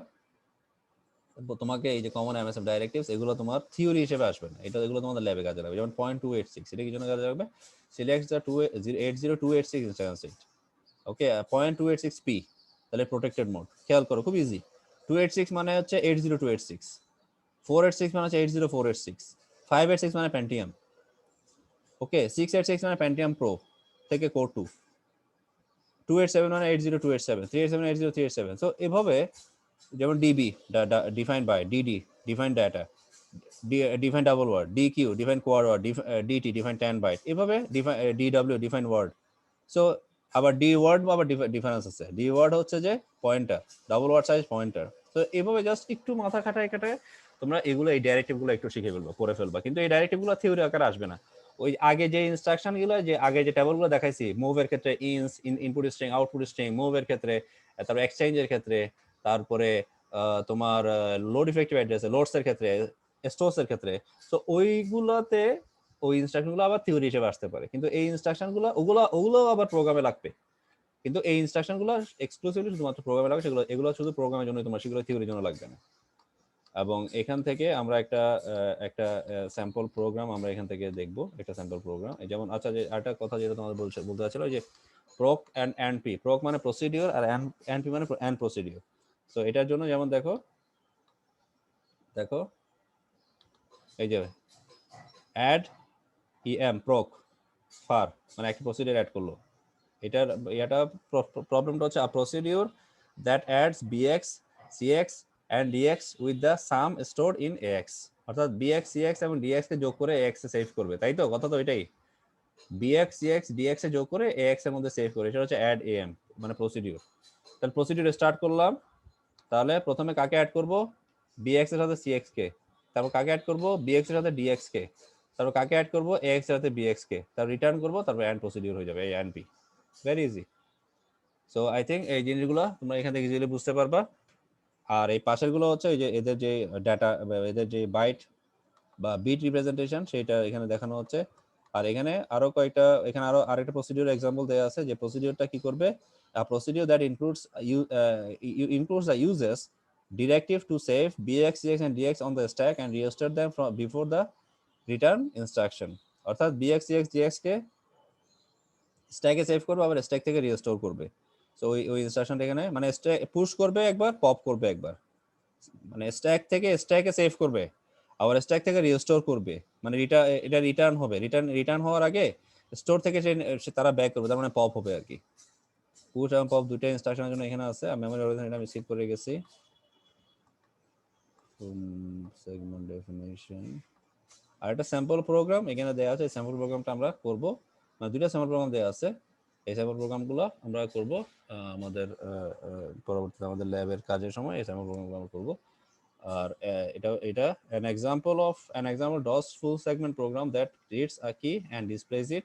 তোমাকে এই যে কমন এমএসএম ডাইরেক্টিভস এগুলো তোমার থিওরি হিসেবে আসবে না, এগুলো তোমাদের ল্যাবে কাজে লাগবে। যেমন 0.286 এটা কি জন্য কাজে লাগবে? Select the 80286 instance set. Okay, 0.286p তাহলে প্রোটেক্টেড মোড। খেয়াল করো, খুব ইজি। 286 মানে হচ্ছে 80286, 486 মানে হচ্ছে 80486, 586 মানে প্যান্টিয়াম। ওকে, 686 মানে প্যান্টিয়াম প্রো থেকে কোর 2, 287 মানে 80287, 387 80387। সো এভাবে যেমন DB defined by, DD define data, define double word, DQ define quad word, DT define 10 byte, এভাবে ডিডব্লিউ ডিফাইন ওয়ার্ড। সো আবার ডি ওয়ার্ড আবার ডিফারেন্স আছে। ডি ওয়ার্ড হচ্ছে যে pointer, double word size pointer. তো এভাবে জাস্ট একটু মাথা খাটায় তোমরা এগুলো এই ডাইরেক্টিভগুলো একটু শিখে ফেলবা, করে ফেলবা। কিন্তু এই ডাইরেক্টিভগুলো থিওরি আকারে আসবে না। ওই আগে যে ইনস্ট্রাকশনগুলো, যে আগে যে টেবলগুলো দেখাইছি, মুভের ক্ষেত্রে ইনপুট স্ট্রিং আউটপুট স্ট্রিং, মুভের ক্ষেত্রে, তারপর এক্সচেঞ্জের ক্ষেত্রে, তারপরে তোমার লোড ইফেক্টিভ অ্যাড্রেস, লোডস এর ক্ষেত্রে, স্টোরস এর ক্ষেত্রে। তো ওইগুলোতে ওই ইনস্ট্রাকশনগুলো আবার থিওরি হিসেবে আসতে পারে, কিন্তু এই ইনস্ট্রাকশনগুলো ওগুলো আবার প্রোগ্রামে লাগবে। কিন্তু এই ইনস্ট্রাকশনগুলো এক্সক্লুসিভলি শুধুমাত্র প্রোগ্রামে লাগবে, এগুলো শুধু প্রোগ্রামের জন্য, তোমার সেগুলো থিওরির জন্য লাগবে না। এবং এখান থেকে আমরা একটা স্যাম্পল প্রোগ্রাম আমরা এখান থেকে দেখব, একটা স্যাম্পল প্রোগ্রাম। যেমন আচ্ছা, যে আরেকটা কথা যেটা তোমাদের বলতে চাচ্ছিল, যে প্রক অ্যান্ড পি। প্রক মানে প্রসিডিওর আর অ্যান্ড পি মানে অ্যান্ড প্রসিডিওর। তো এটার জন্য যেমন দেখো এই যে অ্যাড ইএম প্রক ফার, মানে একটা প্রসিডিওর অ্যাড করলো। এটা প্রবলেমটা হচ্ছে procedure that adds BX CX and DX with the sum stored in AX. অর্থাৎ বিএক্স সিএক্স এবং ডিএক্স কে যোগ করে এএক্স এ সেভ করবে, তাই তো? কথা তো এটাই, বিএক্স সিএক্স ডিএক্স এ যোগ করে এএক্স এর মধ্যে সেভ করে, এটা হচ্ছে অ্যাড এএম মানে প্রসিডিওর। তাহলে প্রসিডিওর স্টার্ট করলাম, তাহলে প্রথমে কাকে অ্যাড করব? বিএক্স এর সাথে সিএক্স কে। তারপর কাকে অ্যাড করব? বিএক্স এর সাথে ডিএক্স কে। তারপর কাকে অ্যাড করব? এএক্স এর সাথে বিএক্স কে। তারপর রিটার্ন করব, তারপর অ্যান্ড প্রসিডিওর হয়ে যাবে, এই and P. Very easy. So I think এই জিনিসগুলো তোমরা এখান থেকে ইজিলি বুঝতে পারবা। আর এই পাশের গুলো হচ্ছে এই যে এদের যে ডাটা, এদের যে বাইট বা বিট রিপ্রেজেন্টেশন, সেটা এখানে দেখানো হচ্ছে। আর এখানে এখানে আরেকটা প্রসিডিওর এক্সাম্পল দেওয়া আছে, যে প্রসিডিওরটা কি করবে। Procedure that includes the uses directive to save bx cx and dx on the stack and restore them from before the return instruction। অর্থাৎ bx cx dx কে স্ট্যাকে সেভ করবে, আবার স্ট্যাক থেকে রিস্টোর করবে। সো ওই ইনস্ট্রাকশনটা এখানে, মানে স্ট্যাক পুশ করবে একবার, পপ করবে একবার, মানে স্ট্যাক থেকে স্ট্যাকে সেভ করবে, আবার স্ট্যাক থেকে রিস্টোর করবে। মানে এটা রিটার্ন হবে, রিটার্ন হওয়ার আগে স্টোর থেকে তারা ব্যাক করবে, তার মানে পপ হবে আর কি। পুশ এবং পপ দুটো ইনস্ট্রাকশনের জন্য এখানে আছে। আর মেমরি অরিজিন এটা আমি স্কিপ করে গেছি। সেগমেন্ট ডেফিনিশন আর একটা স্যাম্পল প্রোগ্রাম এখানে দেওয়া আছে। স্যাম্পল প্রোগ্রামটা আমরা করব, মানে দুইটা স্যাম্পল প্রোগ্রাম দেওয়া আছে। এই স্যাম্পল প্রোগ্রামগুলো আমরা করব আমাদের পরবর্তীতে আমাদের ল্যাবের কাজের সময় এই স্যাম্পল প্রোগ্রামগুলো আমরা করব। আর এটা an example DOS full segment program that reads a key and displays it.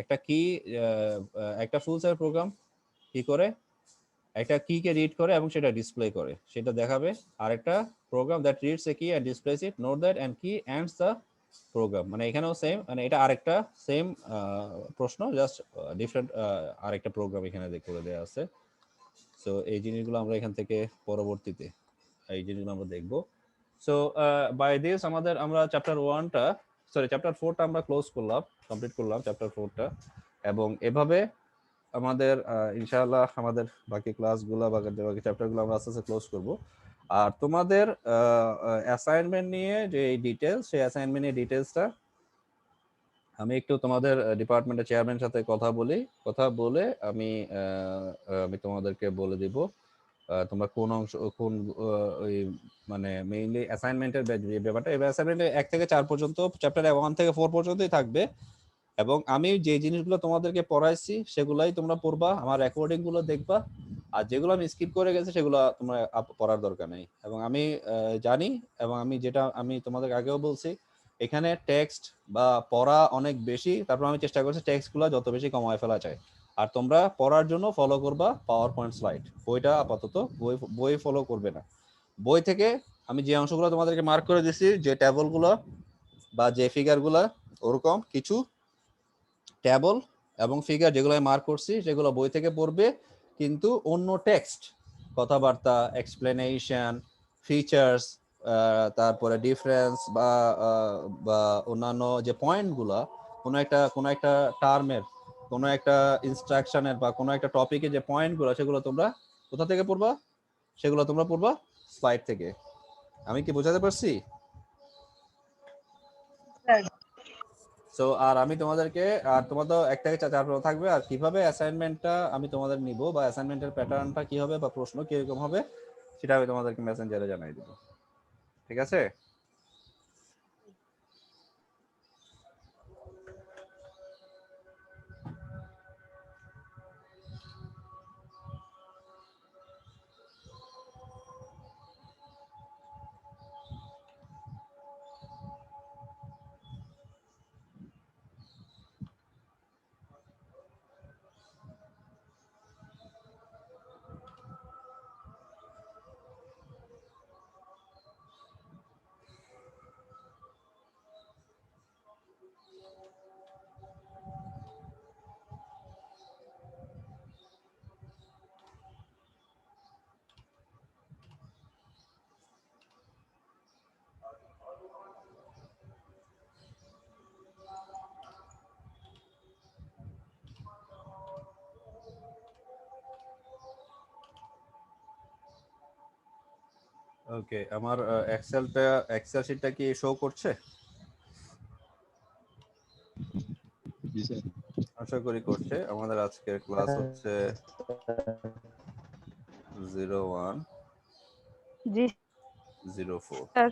একটা কি একটা ফুল সাইজ প্রোগ্রাম কি করে, একটা কি কে রিড করে এবং সেটা ডিসপ্লে করে, সেটা দেখাবে। আর একটা program that reads a key and displays it, note that and key ends the program. মানে এখানেও সেম, মানে এটা আরেকটা সেম প্রশ্ন, জাস্ট ডিফারেন্ট আরেকটা প্রোগ্রাম এখানে করে দেওয়া আছে। সো এই জিনিসগুলো আমরা এখান থেকে পরবর্তীতে এই জিনিসগুলো আমরা দেখবো। সো বাই দিস আমরা চ্যাপ্টার 1টা চ্যাপ্টার 4টা আমরা কমপ্লিট করলাম চ্যাপ্টার 4টা। এবং এভাবে আমাদের ইনশাআল্লাহ আমাদের বাকি ক্লাসগুলো বা বাকি চ্যাপ্টারগুলো আমরা আস্তে আস্তে ক্লোজ করব। আর তোমাদের অ্যাসাইনমেন্ট নিয়ে যে ডিটেলস, সেই অ্যাসাইনমেন্টের ডিটেলসটা আমি একটু তোমাদের ডিপার্টমেন্টের চেয়ারম্যানের সাথে কথা বলে আমি তোমাদেরকে বলে দিব তোমরা কোন অংশ কোন ওই মানে মেইনলি অ্যাসাইনমেন্টের ব্যাপারটা। এই অ্যাসাইনমেন্টে 1 থেকে 4 পর্যন্ত, চ্যাপ্টার 1 থেকে 4 পর্যন্তই থাকবে। এবং আমি যে জিনিসগুলো তোমাদেরকে পড়াইছি সেগুলাই তোমরা পড়বা, আমার রেকর্ডিং গুলো দেখবা। আর যেগুলো আমি স্কিপ করে গেছি সেগুলো তোমরা পড়ার দরকার নেই। এবং আমি জানি, এবং আমি তোমাদের আগেও বলছি, এখানে টেক্সট বা পড়া অনেক বেশি, তারপর আমি চেষ্টা করছি টেক্সটগুলো যত বেশি কমায় ফেলা যায়। আর তোমরা পড়ার জন্য ফলো করবা পাওয়ার পয়েন্ট স্লাইড। বইটা আপাতত বই ফলো করবে না। বই থেকে আমি যে অংশগুলো তোমাদেরকে মার্ক করে দিছি, যে ট্যাবলগুলো বা যে ফিগারগুলো, ওরকম কিছু ট্যাবল এবং ফিগার যেগুলো আমি মার্ক করছি সেগুলো বই থেকে পড়বে। কিন্তু অন্য টেক্সট, কথাবার্তা, এক্সপ্লেনেশন, ফিচার্স, তারপরে ডিফারেন্স বা অন্যান্য যে পয়েন্টগুলো, কোনো একটা টার্মের, কোনো একটা ইনস্ট্রাকশনের বা কোনো একটা টপিকে যে পয়েন্টগুলো, সেগুলো তোমরা কোথা থেকে পড়বা? সেগুলো তোমরা পড়বা স্লাইড থেকে। আমি কি বোঝাতে পারছি? সো আর আমি তোমাদেরকে, আর তোমার তো 1 থেকে 4 থাকবে। আর কিভাবে অ্যাসাইনমেন্টটা আমি তোমাদের নিব বা অ্যাসাইনমেন্টের প্যাটার্নটা কি হবে বা প্রশ্ন কিরকম হবে সেটা আমি তোমাদেরকে মেসেঞ্জারে জানাই দেব। ঠিক আছে? ওকে, আমার এক্সেল শিটটা কি শো করছে? জি স্যার। আশা করি করছে। আমাদের আজকের ক্লাস হচ্ছে 0104 স্যার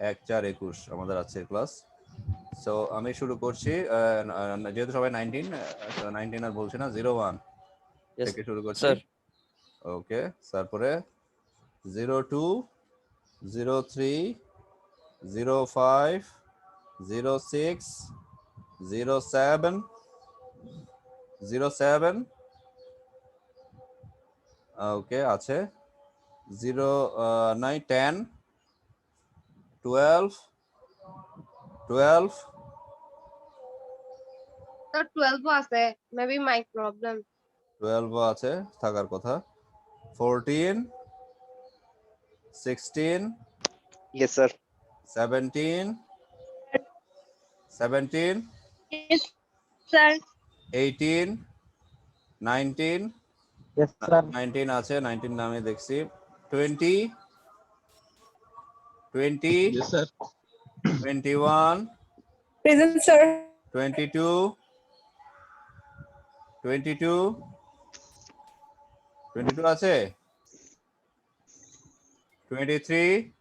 1421 আমাদের আজকের ক্লাস। সো আমি শুরু করছি। যেহেতু সবাই 19 আর বলছি না, 01 থেকে শুরু করছি। ওকে, তারপরে 02, 03, 05, 06, 07, 07, ওকে আছে, 09, 10, 12, 12, তো 12 আছে, মেবি মাইক প্রবলেম। 12 আছে, থাকার কথা। 14, 16, Yes, sir. 17, 17, Yes, sir. 18, 19, Yes, sir. 19 আছে, 19 নামে দেখছি। 20, 20, Yes, sir. 21, Present, sir. 22, 22, 22 আছে। 23,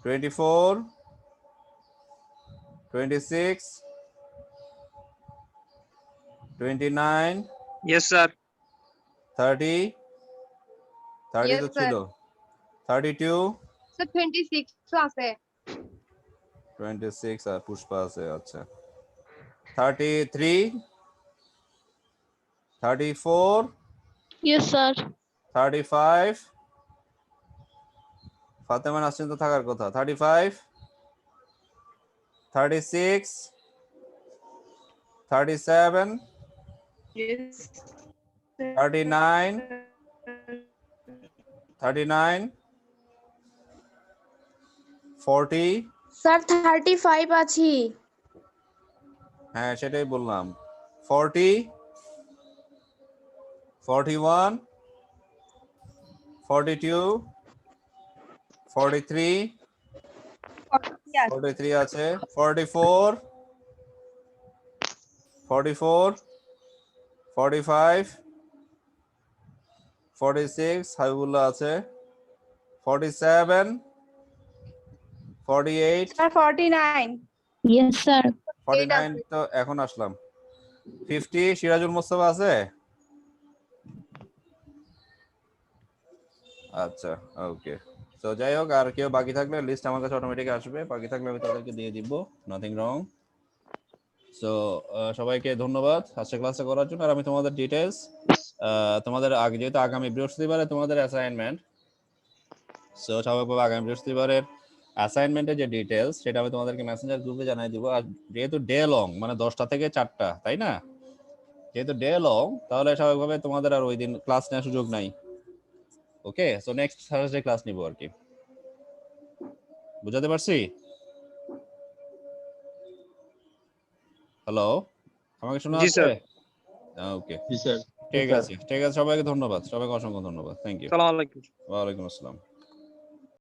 24, 26, 29, Yes, sir. 30, 30 Yes, তো sir. ছিল, 32, স্যার 26 ও আছে 26 আর পুষ্পা আছে, আচ্ছা 33, 34, Yes, sir. 35, ফাতেমা নাসরিন তো থাকার কথা, 35, 36, 37, Yes. 39, 39, 40, স্যার 35 আছি। হ্যাঁ সেটাই বললাম, 40, 41, 42, 43, 43 আছে, 44, 44, 45, 46 হাবিবুল্লাহ আছে, 47, 48, Sir, 49. Yes, sir. 49 তো এখন আসলাম, 50 সিরাজুল মোস্তফা আছে, আচ্ছা ওকে। তো যাই হোক, আর কেউ বাকি থাকলে লিস্ট আমার কাছে অটোমেটিক আসবে, বাকি থাকলে আমি তাদেরকে দিয়ে দিব, নাথিং রং। সো সবাইকে ধন্যবাদ আজকে ক্লাসে করার জন্য। আর আমি তোমাদের ডিটেলস তোমাদের আগে, যেহেতু আগামী বৃহস্পতিবারে তোমাদের অ্যাসাইনমেন্ট, সো স্বাভাবিকভাবে আগামী বৃহস্পতিবারের অ্যাসাইনমেন্টের যে ডিটেলস সেটা আমি তোমাদেরকে মেসেঞ্জার গ্রুপে জানাই দিব। আর যেহেতু ডে লং, মানে 10টা থেকে 4টা, তাই না, যেহেতু ডে লং, তাহলে স্বাভাবিকভাবে তোমাদের আর ওই দিন ক্লাস নেওয়ার সুযোগ নাই। ওকে, সো নেক্সট থার্সডে ক্লাস নিব আর কি, বুঝাতে পারছি? হ্যালো, আমাকে শোনা জি, যাচ্ছে? স্যার। ওকে, জি স্যার। ঠিক আছে, ঠিক আছে, সবাইকে ধন্যবাদ, সবাইকে অসংখ্য ধন্যবাদ, থ্যাংক ইউ, সালাম আলাইকুম। ওয়ালাইকুম আসসালাম।